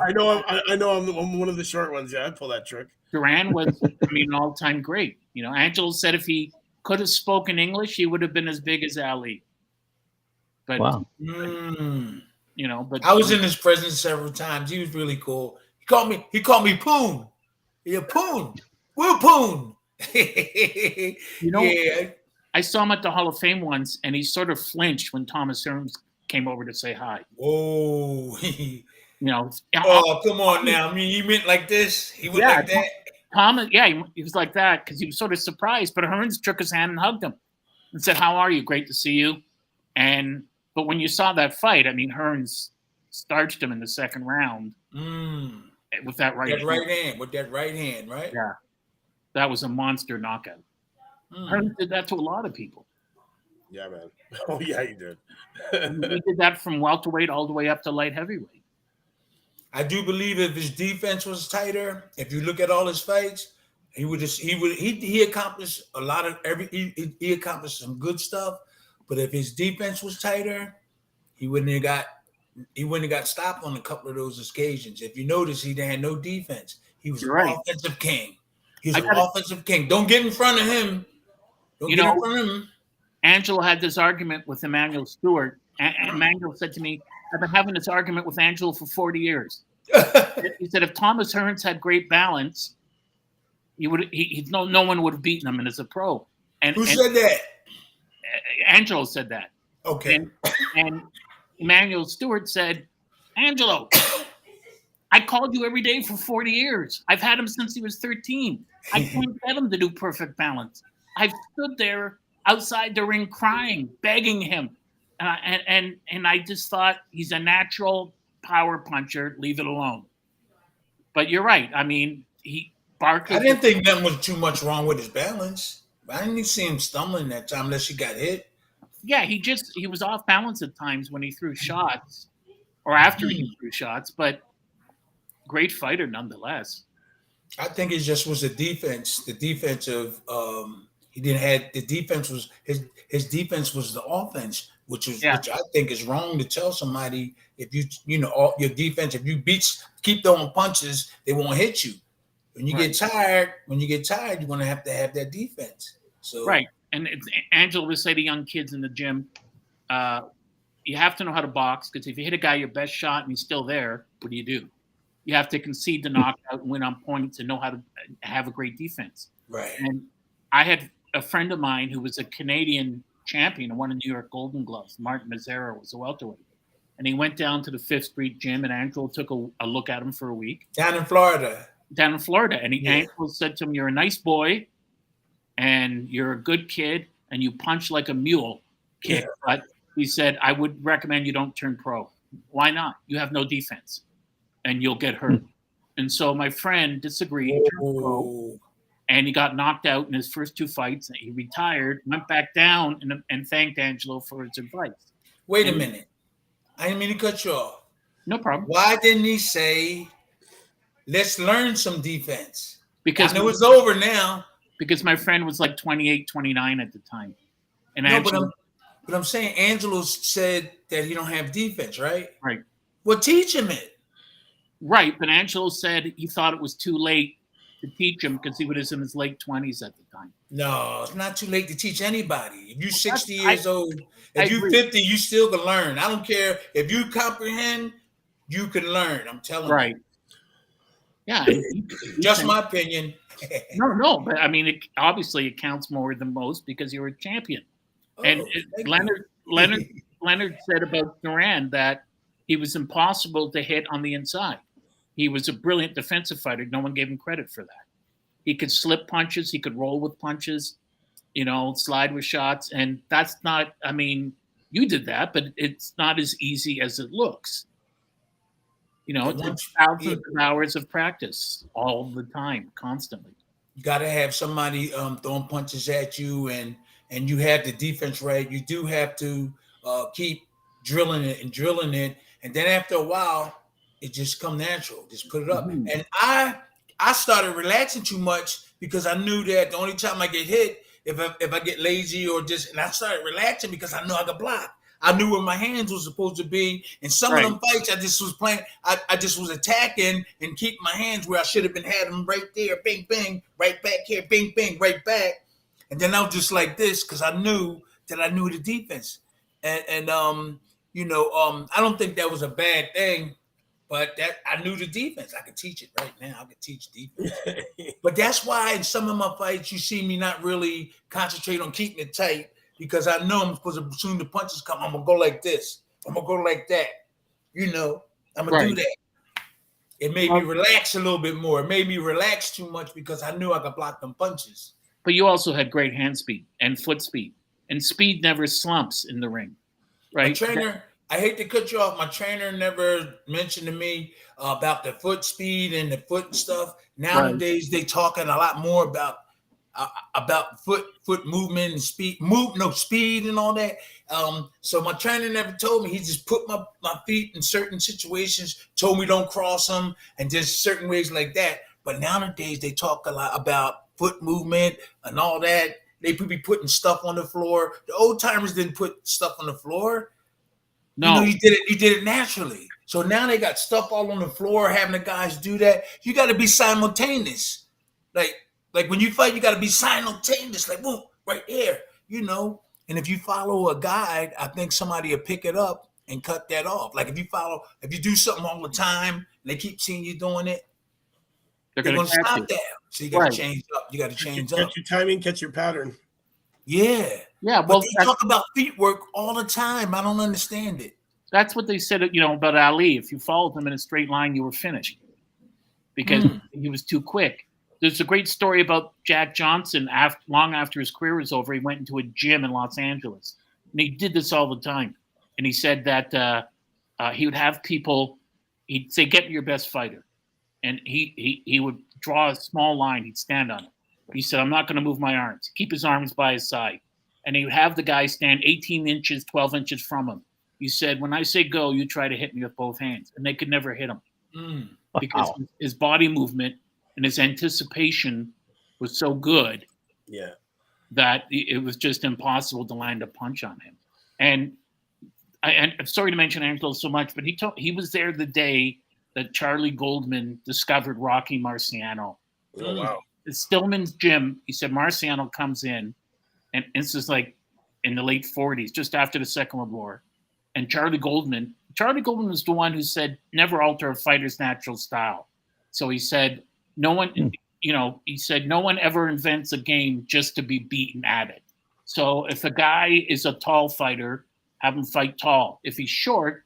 I know I'm one of the short ones. Yeah, I pull that trick. Duran was, an all-time great. Angelo said if he could have spoken English, he would have been as big as Ali. But wow. But I was in his presence several times. He was really cool. He called me Poon. Yeah, Poon. Will Poon. I saw him at the Hall of Fame once, and he sort of flinched when Thomas Hearns came over to say hi. Oh, oh, come on now. I mean, you meant like this? He went like that? Thomas, he was like that because he was sort of surprised. But Hearns shook his hand and hugged him and said, how are you? Great to see you. But when you saw that fight, Hearns starched him in the second round with that right hand. With that right hand, right? Yeah. That was a monster knockout. Hearns did that to a lot of people. Yeah, man. Oh, yeah, he did. He did that from welterweight all the way up to light heavyweight. I do believe if his defense was tighter, if you look at all his fights, he accomplished a lot of he accomplished some good stuff. But if his defense was tighter, he wouldn't have got stopped on a couple of those occasions. If you notice, he had no defense. He was an offensive king. He's an offensive king. Don't get in front of him. Don't get in front of him. Angelo had this argument with Emmanuel Stewart. Emmanuel said to me, I've been having this argument with Angelo for 40 years. He said if Thomas Hearns had great balance, no one would have beaten him as a pro. Who said that? Angelo said that. Okay. And Emmanuel Stewart said, Angelo, I called you every day for 40 years. I've had him since he was 13. I can't get him to do perfect balance. I've stood there outside the ring crying, begging him. And I just thought he's a natural power puncher. Leave it alone. But you're right. I mean, Barkley. I didn't think nothing was too much wrong with his balance. I didn't even see him stumbling that time unless he got hit. Yeah, he was off balance at times when he threw shots or after he threw shots, but great fighter nonetheless. I think it just was the defense. The defensive he didn't have the defense was his defense was the offense, which I think is wrong to tell somebody if your defense, if you keep throwing punches, they won't hit you. When you get tired, you're gonna have to have that defense. So right. And Angela would say to young kids in the gym, you have to know how to box, because if you hit a guy your best shot and he's still there, what do? You have to concede the knockout and win on points and know how to have a great defense. Right. And I had a friend of mine who was a Canadian champion and won a New York Golden Gloves. Martin Mazzara was a welterweight. And he went down to the Fifth Street gym, and Angelo took a look at him for a week. Down in Florida. And Angelo said to him, "You're a nice boy, and you're a good kid, and you punch like a mule kick." Yeah. But he said, "I would recommend you don't turn pro." Why not? You have no defense, and you'll get hurt. And so my friend disagreed, turned pro, and he got knocked out in his first 2 fights. He retired, went back down, and thanked Angelo for his advice. Wait a minute. I didn't mean to cut you off. No problem. Why didn't he say, let's learn some defense? Because I know it's over now. Because my friend was like 28, 29 at the time. And but I'm saying Angelo said that he don't have defense, right? Right. Well, teach him it. Right, but Angelo said he thought it was too late to teach him because he was in his late 20s at the time. No, it's not too late to teach anybody. If you're 60 years old, if you're 50, you still can learn. I don't care. If you comprehend, you can learn. I'm telling you. Right. Yeah. Just my opinion. No, but I mean, obviously it counts more than most because you're a champion. And Leonard said about Duran that he was impossible to hit on the inside. He was a brilliant defensive fighter. No one gave him credit for that. He could slip punches. He could roll with punches, slide with shots. And that's not, I mean, you did that, but it's not as easy as it looks. It's thousands of hours of practice all the time, constantly. You got to have somebody throwing punches at you, and you have the defense right. You do have to keep drilling it. And then after a while, it just come natural. Just put it up. Mm-hmm. And I started relaxing too much because I knew that the only time I get hit, if I get lazy and I started relaxing because I know I could block. I knew where my hands were supposed to be. And some of them fights, I just was playing. I just was attacking and keep my hands where I should have been had them right there. Bing, bing, right back here. Bing, bing, right back. And then I was just like this because I knew the defense. And I don't think that was a bad thing, but that I knew the defense. I could teach it right now. I could teach defense. But that's why in some of my fights, you see me not really concentrate on keeping it tight because I know I'm supposed to, as soon as the punches come, I'm going to go like this. I'm going to go like that. I'm going to do that. It made me relax a little bit more. It made me relax too much because I knew I could block them punches. But you also had great hand speed and foot speed. And speed never slumps in the ring, right? My trainer, I hate to cut you off. My trainer never mentioned to me about the foot speed and the foot stuff. Nowadays, they talking a lot more about foot movement and speed, speed and all that. So my trainer never told me. He just put my feet in certain situations, told me don't cross them, and just certain ways like that. But nowadays, they talk a lot about foot movement and all that. They could be putting stuff on the floor. The old timers didn't put stuff on the floor. No, he did it naturally. So now they got stuff all on the floor, having the guys do that. You got to be simultaneous. Like when you fight, you got to be simultaneous. Like, boom, right here, And if you follow a guide, I think somebody will pick it up and cut that off. Like if you do something all the time and they keep seeing you doing it, they're going to stop that. So you got to change up. You got to change up. Catch your timing, catch your pattern. Yeah. Yeah. Well, they talk about feet work all the time. I don't understand it. That's what they said, about Ali. If you followed him in a straight line, you were finished because he was too quick. There's a great story about Jack Johnson. Long after his career was over, he went into a gym in Los Angeles, and he did this all the time. and he said that he would have people. He'd say, "Get me your best fighter," and he would draw a small line. He'd stand on it. He said, "I'm not going to move my arms. Keep his arms by his side." And he would have the guy stand 18 inches, 12 inches from him. He said, "When I say go, you try to hit me with both hands." And they could never hit him because his body movement and his anticipation was so good that it was just impossible to land a punch on him. And I'm sorry to mention Angelo so much, but he was there the day that Charlie Goldman discovered Rocky Marciano. Oh, wow. At Stillman's gym, he said Marciano comes in, and this is like in the late 40s, just after the Second World War. And Charlie Goldman was the one who said, never alter a fighter's natural style. So he said, no one ever invents a game just to be beaten at it. So if a guy is a tall fighter, have him fight tall. If he's short,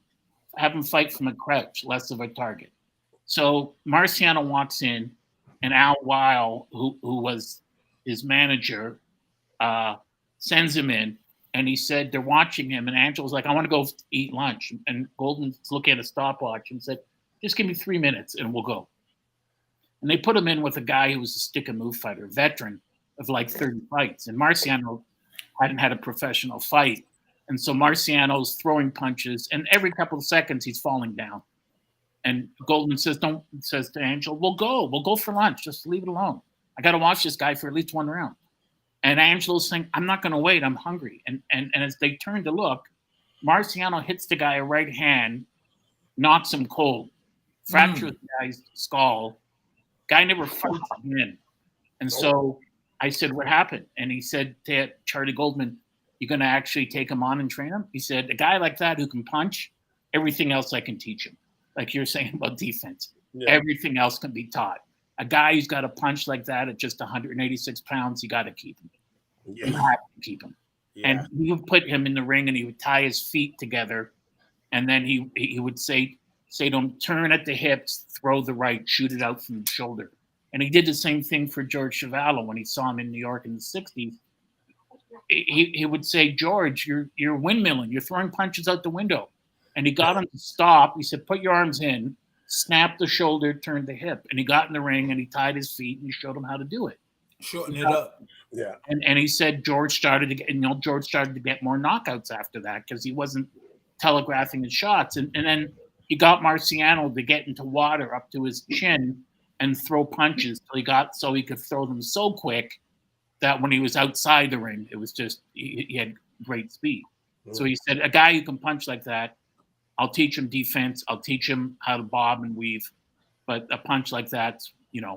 have him fight from a crouch, less of a target. So Marciano walks in, and Al Weil, who was his manager, sends him in, and he said they're watching him, and Angelo's like, I want to go eat lunch. And Golden's looking at a stopwatch and said, just give me 3 minutes and we'll go. And they put him in with a guy who was a stick and move fighter, veteran of like 30 fights. And Marciano hadn't had a professional fight. And so Marciano's throwing punches, and every couple of seconds he's falling down. And Golden says to Angelo, we'll go for lunch. Just leave it alone. I got to watch this guy for at least one round. And Angelo's saying, I'm not going to wait. I'm hungry. And as they turn to look, Marciano hits the guy a right hand, knocks him cold, fractures the guy's skull. Guy never fights again. And so I said, what happened? And he said to Charlie Goldman, you going to actually take him on and train him? He said, a guy like that who can punch, everything else I can teach him. Like you're saying about defense. Yeah. Everything else can be taught. A guy who's got a punch like that at just 186 pounds, you got to keep him. Yeah. You have to keep him. Yeah. And he would put him in the ring and he would tie his feet together. And then he would say to him, turn at the hips, throw the right, shoot it out from the shoulder. And he did the same thing for George Chuvalo when he saw him in New York in the 60s. He would say, George, you're windmilling. You're throwing punches out the window. And he got him to stop. He said, put your arms in, snap the shoulder, turn the hip. And he got in the ring and he tied his feet and he showed him how to do it. Shorten it up. Yeah. And he said George started to get more knockouts after that because he wasn't telegraphing his shots. And then he got Marciano to get into water up to his chin and throw punches so he could throw them so quick that when he was outside the ring, it was just he had great speed. Mm-hmm. So he said, a guy who can punch like that, I'll teach him defense. I'll teach him how to bob and weave. But a punch like that,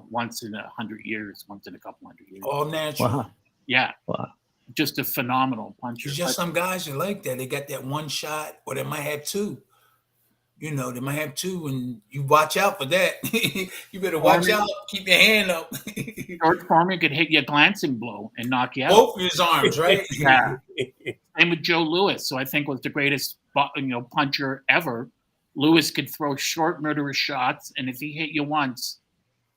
once in 100 years, once in a couple hundred years. All natural. Wow. Yeah. Wow. Just a phenomenal puncher. There's just some guys that like that. They got that one shot, or they might have two. They might have two, and you watch out for that. You better watch out. Keep your hand up. George Foreman could hit you a glancing blow and knock you out. Both of his arms, right? Yeah. Same with Joe Louis, who I think was the greatest puncher ever. Louis could throw short, murderous shots, and if he hit you once,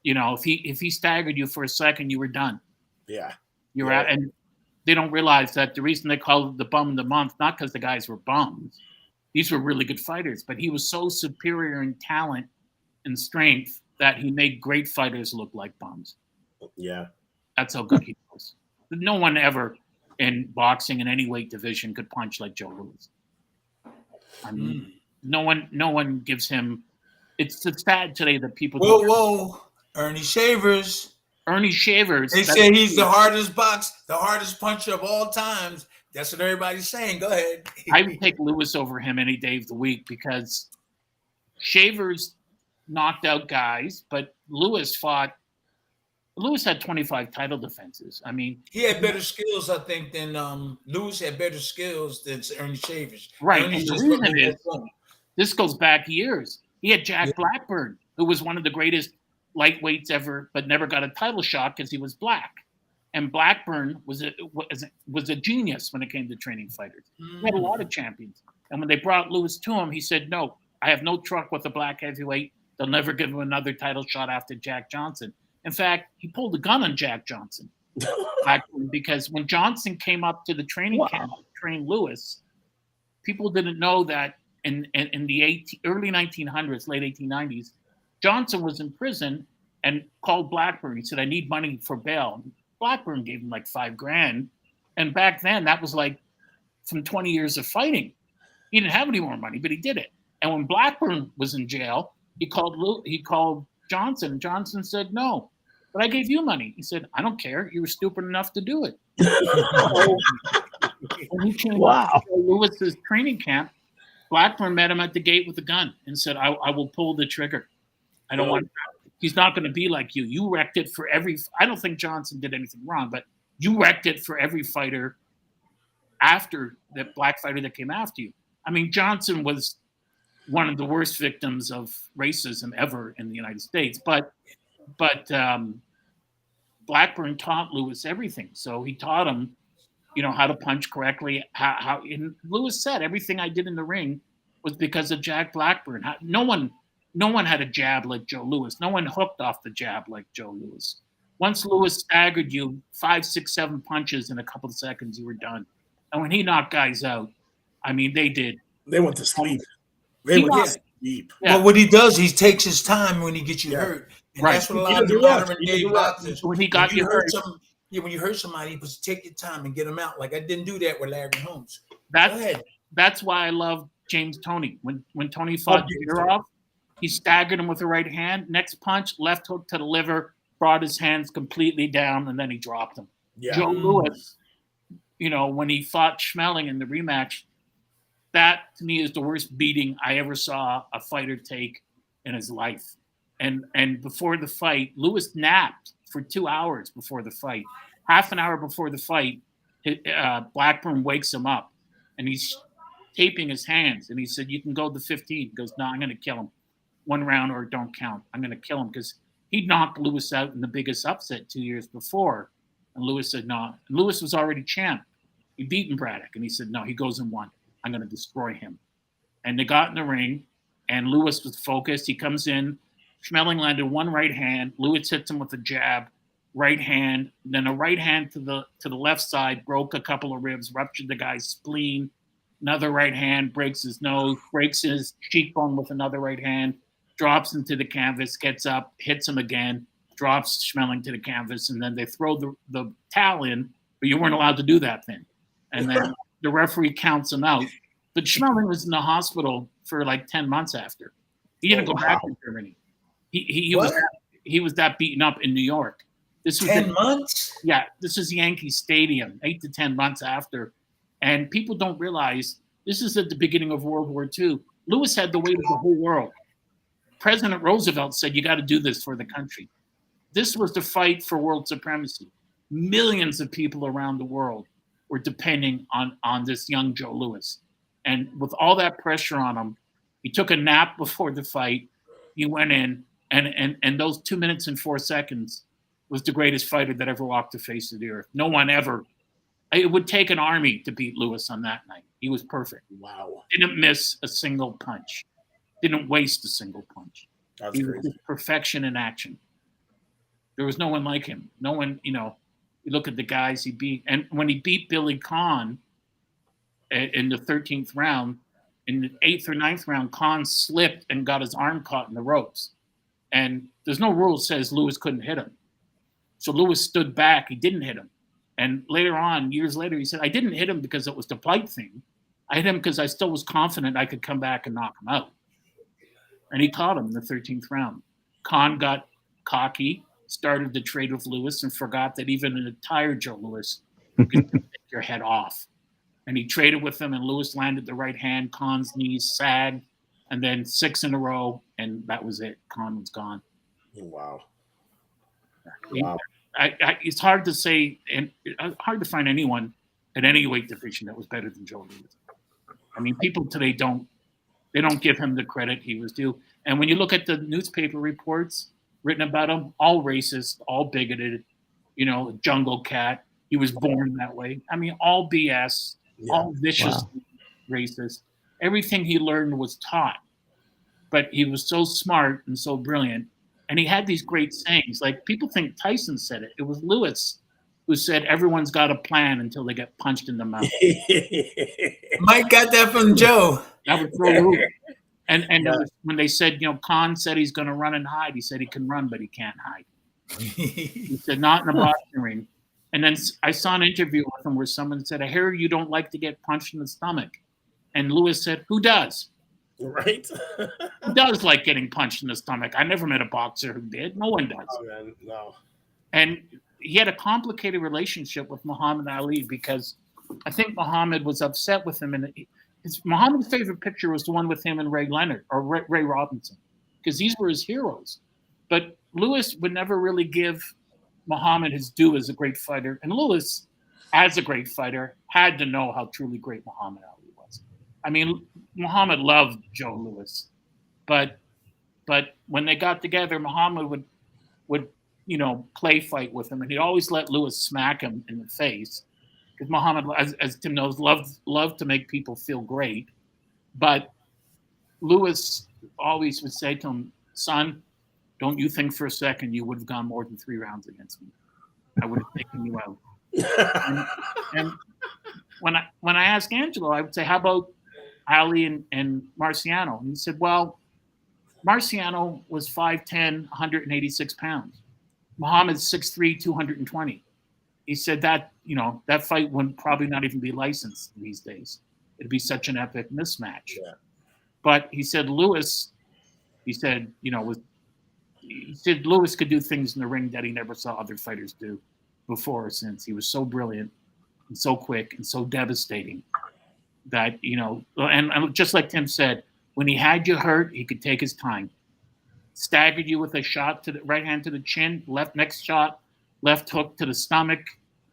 if he staggered you for a second, you were done. Yeah. You're out, and they don't realize that the reason they call it the bum of the month, not because the guys were bums. These were really good fighters, but he was so superior in talent and strength that he made great fighters look like bums. Yeah. That's how good he was. No one ever in boxing in any weight division could punch like Joe Louis. I mean, no one gives him. It's sad today that people. Whoa, Ernie Shavers. Ernie Shavers. They say he's the hardest puncher of all times. That's what everybody's saying. Go ahead. I would take Louis over him any day of the week because Shavers knocked out guys, but Louis had 25 title defenses. I mean, he had better skills, I think, than Louis had better skills than Ernie Shavers. Right. And the reason is, this goes back years. He had Jack Blackburn, who was one of the greatest lightweights ever, but never got a title shot because he was black. And Blackburn was a genius when it came to training fighters. He had a lot of champions. And when they brought Louis to him, he said, no, I have no truck with a black heavyweight. They'll never give him another title shot after Jack Johnson. In fact, he pulled a gun on Jack Johnson. Because when Johnson came up to the training camp to train Louis, people didn't know that in the early 1900s, late 1890s, Johnson was in prison and called Blackburn. He said, "I need money for bail." Blackburn gave him like $5,000, and back then that was like from 20 years of fighting. He didn't have any more money, but he did it. And when Blackburn was in jail, he called Johnson, and Johnson said, "No, but I gave you money." He said, "I don't care. You were stupid enough to do it." When he came to Lewis's training camp, Blackburn met him at the gate with a gun and said, I will pull the trigger. I don't want. He's not going to be like you. You wrecked it for every. I don't think Johnson did anything wrong, but you wrecked it for every fighter after that black fighter that came after you. I mean, Johnson was one of the worst victims of racism ever in the United States, but Blackburn taught Lewis everything. So he taught him, how to punch correctly. How and Lewis said, everything I did in the ring was because of Jack Blackburn. No one had a jab like Joe Louis. No one hooked off the jab like Joe Louis. Once Lewis staggered you 5, 6, 7 punches in a couple of seconds, you were done. And when he knocked guys out, I mean, they went to sleep. They went to sleep. Yeah. But what he does, he takes his time when he gets you hurt. And that's what a lot of the modern day boxers. When he got you hurt. When you hurt somebody, you just take your time and get them out. Like I didn't do that with Larry Holmes. That's why I love James Toney. When Toney fought Jurov, he staggered him with the right hand. Next punch, left hook to the liver, brought his hands completely down, and then he dropped him. Yeah. Joe Louis, when he fought Schmeling in the rematch, that to me is the worst beating I ever saw a fighter take in his life. And before the fight, Lewis napped for 2 hours before the fight. Half an hour before the fight, Blackburn wakes him up, and he's taping his hands. And he said, "You can go to 15." He goes, "No, I'm going to kill him. 1 round or don't count. I'm going to kill him," because he knocked Lewis out in the biggest upset 2 years before. And Lewis said, "No." And Lewis was already champ. He beaten Braddock, and he said, "No, he goes in 1. I'm going to destroy him." And they got in the ring, and Lewis was focused. He comes in. Schmeling landed 1 right hand. Lewis hits him with a jab, right hand. Then a right hand to the left side, broke a couple of ribs, ruptured the guy's spleen. Another right hand, breaks his nose, breaks his cheekbone with another right hand, drops him to the canvas, gets up, hits him again, drops Schmeling to the canvas, and then they throw the towel in, but you weren't allowed to do that then. And then the referee counts him out. But Schmeling was in the hospital for like 10 months after. He didn't go back to Germany. He was that beaten up in New York. This was 10 months? Yeah, this is Yankee Stadium, 8 to 10 months after. And people don't realize this is at the beginning of World War II. Lewis had the weight of the whole world. President Roosevelt said, "You got to do this for the country." This was the fight for world supremacy. Millions of people around the world were depending on this young Joe Louis. And with all that pressure on him, he took a nap before the fight. He went in, and those 2 minutes and 4 seconds was the greatest fighter that ever walked the face of the earth. No one ever. It would take an army to beat Lewis on that night. He was perfect. Wow. Didn't miss a single punch. Didn't waste a single punch. That's crazy. Was perfection in action. There was no one like him. No one, you look at the guys he beat. And when he beat Billy Conn in the 13th round, in the 8th or 9th round, Conn slipped and got his arm caught in the ropes. And there's no rule that says Lewis couldn't hit him. So Lewis stood back. He didn't hit him. And later on, years later, he said, "I didn't hit him because it was the plight thing. I hit him because I still was confident I could come back and knock him out." And he caught him in the 13th round. Conn got cocky, started to trade with Lewis, and forgot that even in a tired Joe Louis, you could take your head off. And he traded with him, and Lewis landed the right hand. Conn's knees sagged, and then 6 in a row, and that was it. Conn was gone. Wow. Wow. It's hard to say, and hard to find anyone at any weight division that was better than Joe Louis. I mean, people today don't give him the credit he was due. And when you look at the newspaper reports written about him, all racist, all bigoted, jungle cat. He was born that way. I mean, all BS, all vicious, racist. Everything he learned was taught. But he was so smart and so brilliant. And he had these great sayings. Like, people think Tyson said it. It was Lewis who said everyone's got a plan until they get punched in the mouth. Mike got that from Joe. That was so rude. And it was when they said, Khan said he's going to run and hide. He said he can run, but he can't hide. He said, not in a boxing ring. And then I saw an interview with him where someone said, I hear you don't like to get punched in the stomach. And Lewis said, who does? Right? Who does like getting punched in the stomach? I never met a boxer who did. No one does. Oh, man, no. And he had a complicated relationship with Muhammad Ali because I think Muhammad was upset with him. And Muhammad's favorite picture was the one with him and Ray Leonard or Ray Robinson because these were his heroes. But Lewis would never really give Muhammad his due as a great fighter. And Lewis, as a great fighter, had to know how truly great Muhammad Ali was. I mean, Muhammad loved Joe Louis. But when they got together, Muhammad would play fight with him. And he'd always let Lewis smack him in the face. Because Muhammad, as Tim knows, loved to make people feel great. But Lewis always would say to him, son, don't you think for a second you would have gone more than 3 rounds against me. I would have taken you out. and when I asked Angelo, I would say, how about Ali and Marciano? And he said, well, Marciano was 5'10", 186 pounds. Muhammad's 6'3", 220. He said that, that fight would probably not even be licensed these days. It'd be such an epic mismatch. Yeah. But he said Lewis, Lewis could do things in the ring that he never saw other fighters do before or since. He was so brilliant and so quick and so devastating that, and just like Tim said, when he had you hurt, he could take his time. Staggered you with a shot to the right hand to the chin, next shot, left hook to the stomach,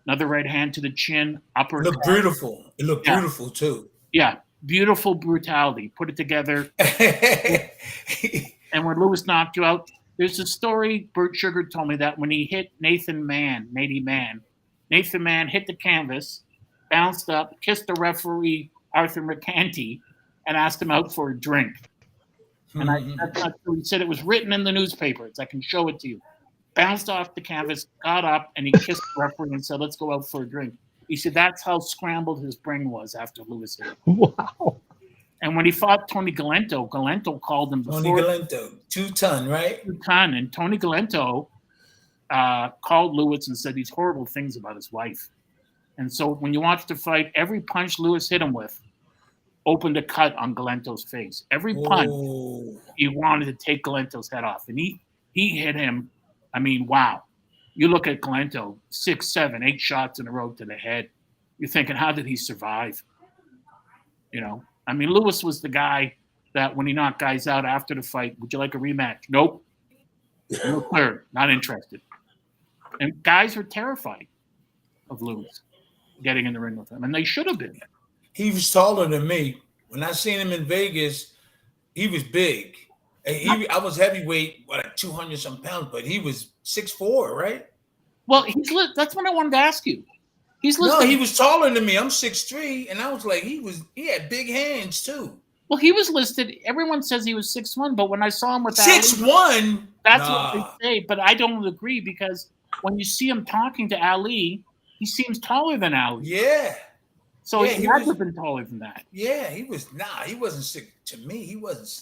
another right hand to the chin, upper. It looked beautiful. It looked beautiful too. Yeah, beautiful brutality. Put it together. And when Lewis knocked you out, there's a story Bert Sugar told me that when he hit Nathan Mann hit the canvas, bounced up, kissed the referee, Arthur McCanty, and asked him out for a drink. And that's not true. He said it was written in the newspapers. I can show it to you. Bounced off the canvas, got up, and he kissed the referee and said, let's go out for a drink. He said that's how scrambled his brain was after Lewis hit him. Wow. And when he fought Tony Galento called him before. Tony Galento, 2-ton, right? 2-ton. And Tony Galento called Lewis and said these horrible things about his wife. And so when you watch the fight, every punch Lewis hit him with opened a cut on Galento's face. Every punch, he wanted to take Galento's head off. And he hit him. I mean, wow. You look at Galento, 6, 7, 8 shots in a row to the head. You're thinking, how did he survive? I mean, Lewis was the guy that when he knocked guys out after the fight, would you like a rematch? Nope. No clear. Not interested. And guys were terrified of Lewis getting in the ring with him. And they should have been. He was taller than me. When I seen him in Vegas, he was big. I was heavyweight, like 200-some pounds, but he was 6'4", right? Well, that's what I wanted to ask you. No, he was taller than me. I'm 6'3", and I was like, he had big hands too. Well, he was listed. Everyone says he was 6'1", but when I saw him with 6'1", that's what they say. But I don't agree because when you see him talking to Ali, he seems taller than Ali. Yeah. So he had to have been taller than that. Yeah, he was. He wasn't sick to me. He wasn't.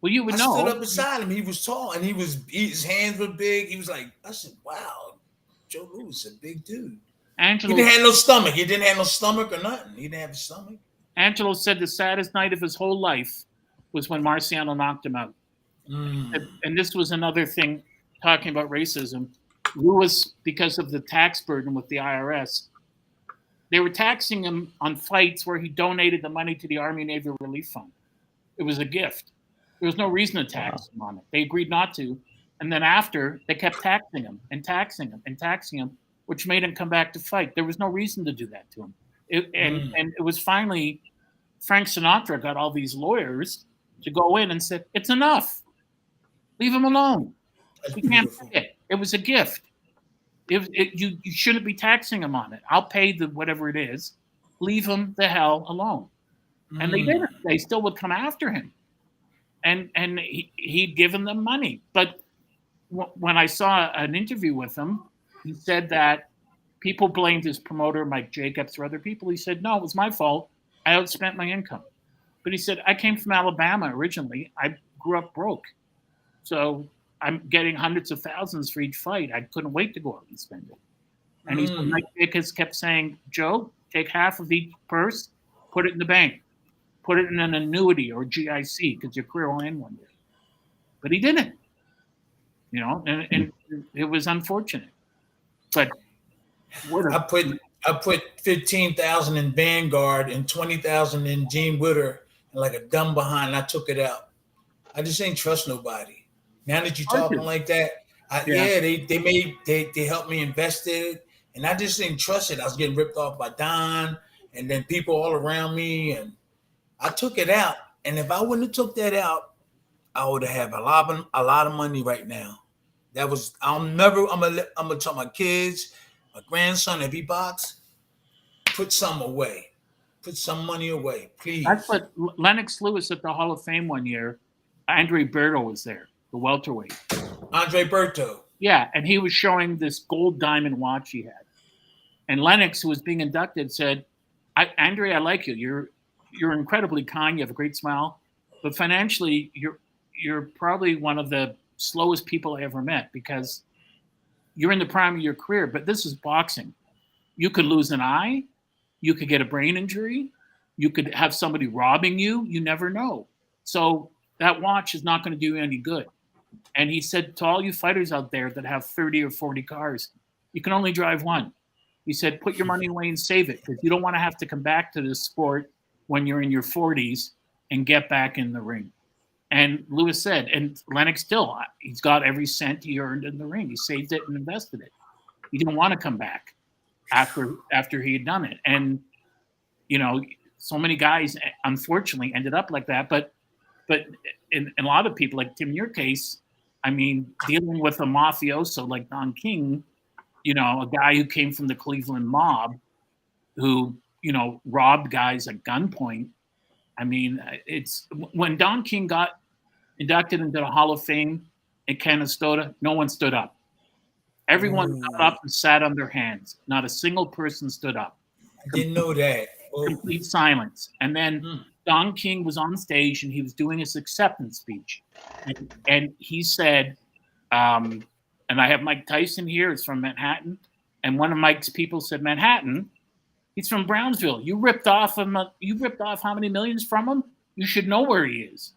Well, you would know. I stood up beside him. He was tall, and his hands were big. He was like, I said, wow, Joe Louis is a big dude. Angelo, he didn't have no stomach. He didn't have no stomach or nothing. He didn't have a stomach. Angelo said the saddest night of his whole life was when Marciano knocked him out. And this was another thing, talking about racism. Lewis, because of the tax burden with the IRS, they were taxing him on fights where he donated the money to the Army Navy Relief Fund. It was a gift. There was no reason to tax him on it. They agreed not to. And then after, they kept taxing him and taxing him and taxing him, which made him come back to fight. There was no reason to do that to him. And it was finally Frank Sinatra got all these lawyers to go in and said, it's enough. Leave him alone. He can't pay it. It was a gift. You shouldn't be taxing him on it. I'll pay whatever it is. Leave him the hell alone. And they didn't. They still would come after him. And he'd given them money. But when I saw an interview with him, he said that people blamed his promoter, Mike Jacobs, or other people. He said, no, it was my fault. I outspent my income. But he said, I came from Alabama originally. I grew up broke. So I'm getting hundreds of thousands for each fight. I couldn't wait to go out and spend it. And he said, Mike Jacobs kept saying, Joe, take half of each purse, put it in the bank, put it in an annuity or GIC because your career will end one day. But he didn't, and it was unfortunate. But I put 15,000 in Vanguard and 20,000 in Gene Witter, and like a dumb behind, I took it out. I just ain't trust nobody. Now that you're talking like that, they helped me invest it, and I just didn't trust it. I was getting ripped off by Don, and then people all around me, and I took it out. And if I wouldn't have took that out, I would have a lot of money right now. I'm gonna tell my kids, my grandson, if he box, put some away. Put some money away, please. That's what Lennox Lewis at the Hall of Fame one year. Andre Berto was there, the welterweight. Andre Berto. Yeah, and he was showing this gold diamond watch he had. And Lennox, who was being inducted, said, Andre, I like you. You're incredibly kind. You have a great smile. But financially, you're probably one of the slowest people I ever met because you're in the prime of your career. But this is boxing. You could lose an eye. You could get a brain injury. You could have somebody robbing you. You never know. So that watch is not going to do you any good. And he said to all you fighters out there that have 30 or 40 cars, you can only drive one. He said, put your money away and save it because you don't want to have to come back to this sport when you're in your 40s and get back in the ring. And Lewis said, and Lennox still, he's got every cent he earned in the ring. He saved it and invested it. He didn't want to come back after he had done it. And, so many guys, unfortunately, ended up like that. But in a lot of people, like Tim, in your case, I mean, dealing with a mafioso like Don King, a guy who came from the Cleveland mob who, robbed guys at gunpoint. I mean, it's when Don King got inducted into the Hall of Fame in Canastota, no one stood up. Everyone got up and sat on their hands. Not a single person stood up. I didn't know that. Complete silence. And then Don King was on stage and he was doing his acceptance speech. And he said, and I have Mike Tyson here, it's from Manhattan. And one of Mike's people said, Manhattan? He's from Brownsville. You ripped off how many millions from him? You should know where he is.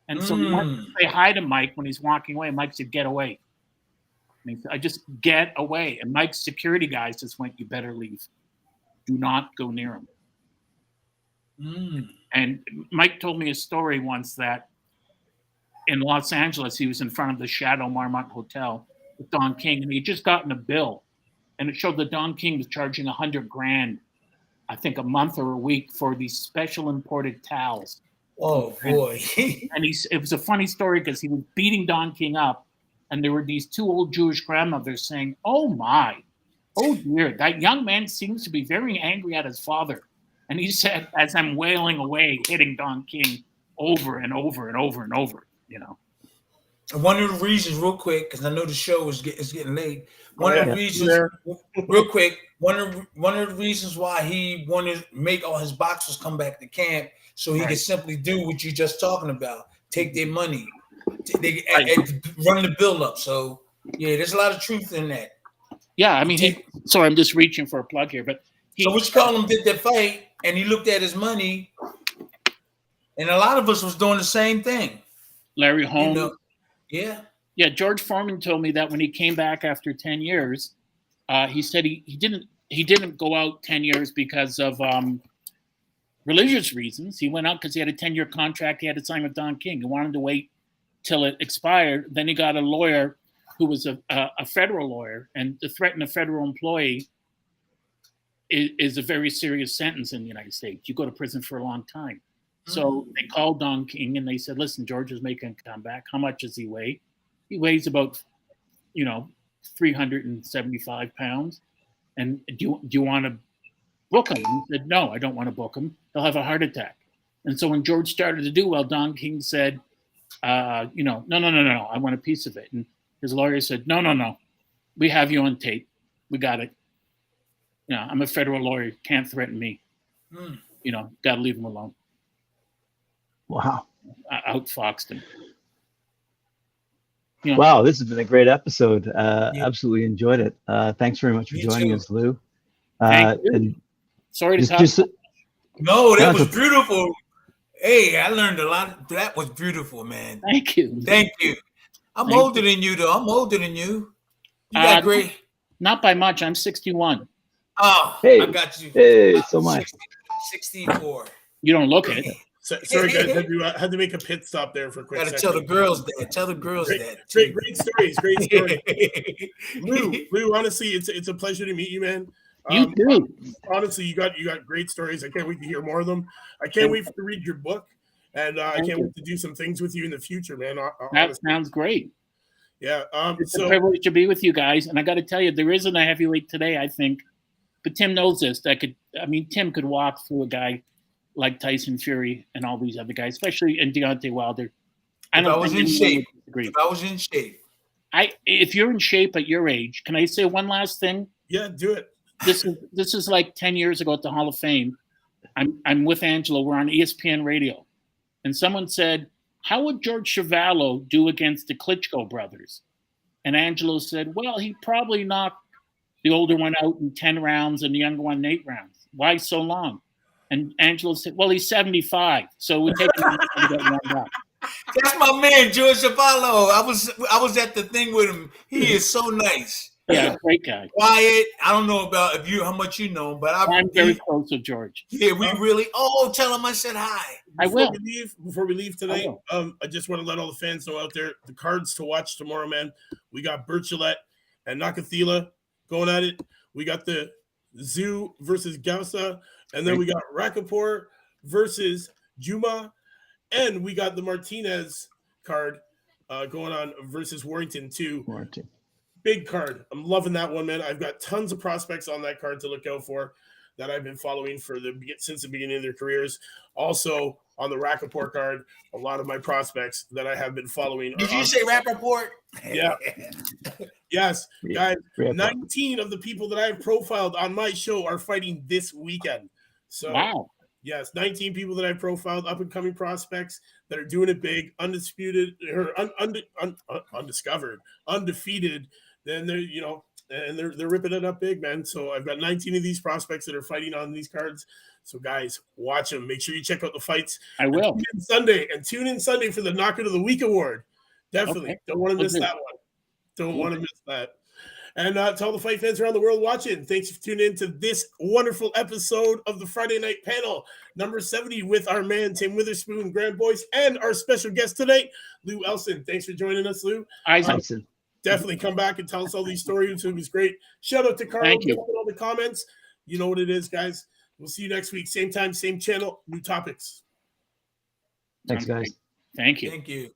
And so he went to say hi to Mike when he's walking away. Mike said, get away. And he said, I just get away. And Mike's security guys just went, you better leave. Do not go near him. And Mike told me a story once that in Los Angeles, he was in front of the Shadow Marmont Hotel with Don King, and he had just gotten a bill. And it showed that Don King was charging $100,000, I think a month or a week, for these special imported towels. Oh, boy. And it was a funny story because he was beating Don King up, and there were these two old Jewish grandmothers saying, oh, my, oh, dear, that young man seems to be very angry at his father. And he said, as I'm wailing away, hitting Don King over and over and over and over, One of the reasons, real quick, because I know the show is getting late. One of the reasons, real quick, one of the reasons why he wanted to make all his boxers come back to camp so he could simply do what you're just talking about, take their money, and run the build up. So yeah, there's a lot of truth in that. Yeah, I mean, sorry, I'm just reaching for a plug here, but so what you call him did that fight, and he looked at his money, and a lot of us was doing the same thing. Larry Holmes. Yeah. Yeah, George Foreman told me that when he came back after 10 years, he said he didn't go out 10 years because of religious reasons. He went out because he had a 10-year contract he had to sign with Don King. He wanted to wait till it expired. Then he got a lawyer who was a federal lawyer, and to threaten a federal employee is a very serious sentence in the United States. You go to prison for a long time. So they called Don King and they said, listen, George is making a comeback. How much does he weigh? He weighs about, 375 pounds. And do you want to book him? He said, no, I don't want to book him. He'll have a heart attack. And so when George started to do well, Don King said, no, I want a piece of it. And his lawyer said, no, we have you on tape. We got it. I'm a federal lawyer. Can't threaten me. Got to leave him alone. Wow. I outfoxed him. Wow, this has been a great episode. Absolutely enjoyed it. Thanks very much for joining us, Lou. Thank you. And sorry to talk. No, that was beautiful. Hey, I learned a lot. That was beautiful, man. Thank you. Thank you. I'm older than you, though. I'm older than you. You got great. Not by much. I'm 61. Oh, hey, I got you. Hey, so much. 64. You don't look it. Sorry, guys. I had to make a pit stop there for a quick second. Gotta tell the girls that. Tell the girls that. Great stories. Great stories. Lou, honestly, it's a pleasure to meet you, man. You too. Honestly, you got great stories. I can't wait to hear more of them. I can't wait to read your book, and I can't wait to do some things with you in the future, man. That sounds great. Yeah. It's a privilege to be with you guys, and I got to tell you, there isn't a heavyweight today, I think, but Tim knows this. Tim could walk through a guy like Tyson Fury and all these other guys, especially in Deontay Wilder. If I was in shape. If you're in shape at your age, can I say one last thing? Yeah, do it. This is like 10 years ago at the Hall of Fame. I'm with Angelo. We're on ESPN radio. And someone said, how would George Chuvalo do against the Klitschko brothers? And Angelo said, well, he probably knocked the older one out in 10 rounds and the younger one in 8 rounds. Why so long? And Angelo said, well, he's 75. So we take him to get warmed up. That's my man, George Chuvalo. I was at the thing with him. He is so nice. Yeah, great guy. Quiet. I don't know about how much you know, but I'm very close to George. Yeah, we really. Oh, tell him I said hi. Before we leave tonight, I just want to let all the fans know out there the cards to watch tomorrow, man. We got Berchelt and Nakathila going at it. We got the Zoo versus Gausa, and then we got Rappaport versus Juma, and we got the Martinez card going on versus Warrington too. Big card. I'm loving that one, man. I've got tons of prospects on that card to look out for that I've been following since the beginning of their careers. Also, on the Rappaport card, a lot of my prospects that I have been following. Did you say Rappaport? Yeah. Yes. Guys, 19 of the people that I have profiled on my show are fighting this weekend. So, wow. Yes, 19 people that I profiled, up-and-coming prospects that are doing it big, undisputed, or undiscovered, undefeated. Then they're ripping it up big, man. So I've got 19 of these prospects that are fighting on these cards. So guys, watch them. Make sure you check out the fights. I will. Tune in Sunday for the Knockout of the Week award. Definitely. Okay. Don't want to miss that one. Don't want to miss that. And to all the fight fans around the world watching, thanks for tuning in to this wonderful episode of the Friday Night Panel, number 70, with our man, Tim Witherspoon, Grand Boys, and our special guest tonight, Lou Eisen. Thanks for joining us, Lou. Eisen. Definitely come back and tell us all these stories. It was great. Shout out to Carl. Thank you. All the comments. You know what it is, guys. We'll see you next week. Same time, same channel, new topics. Thanks, guys. Thank you. Thank you.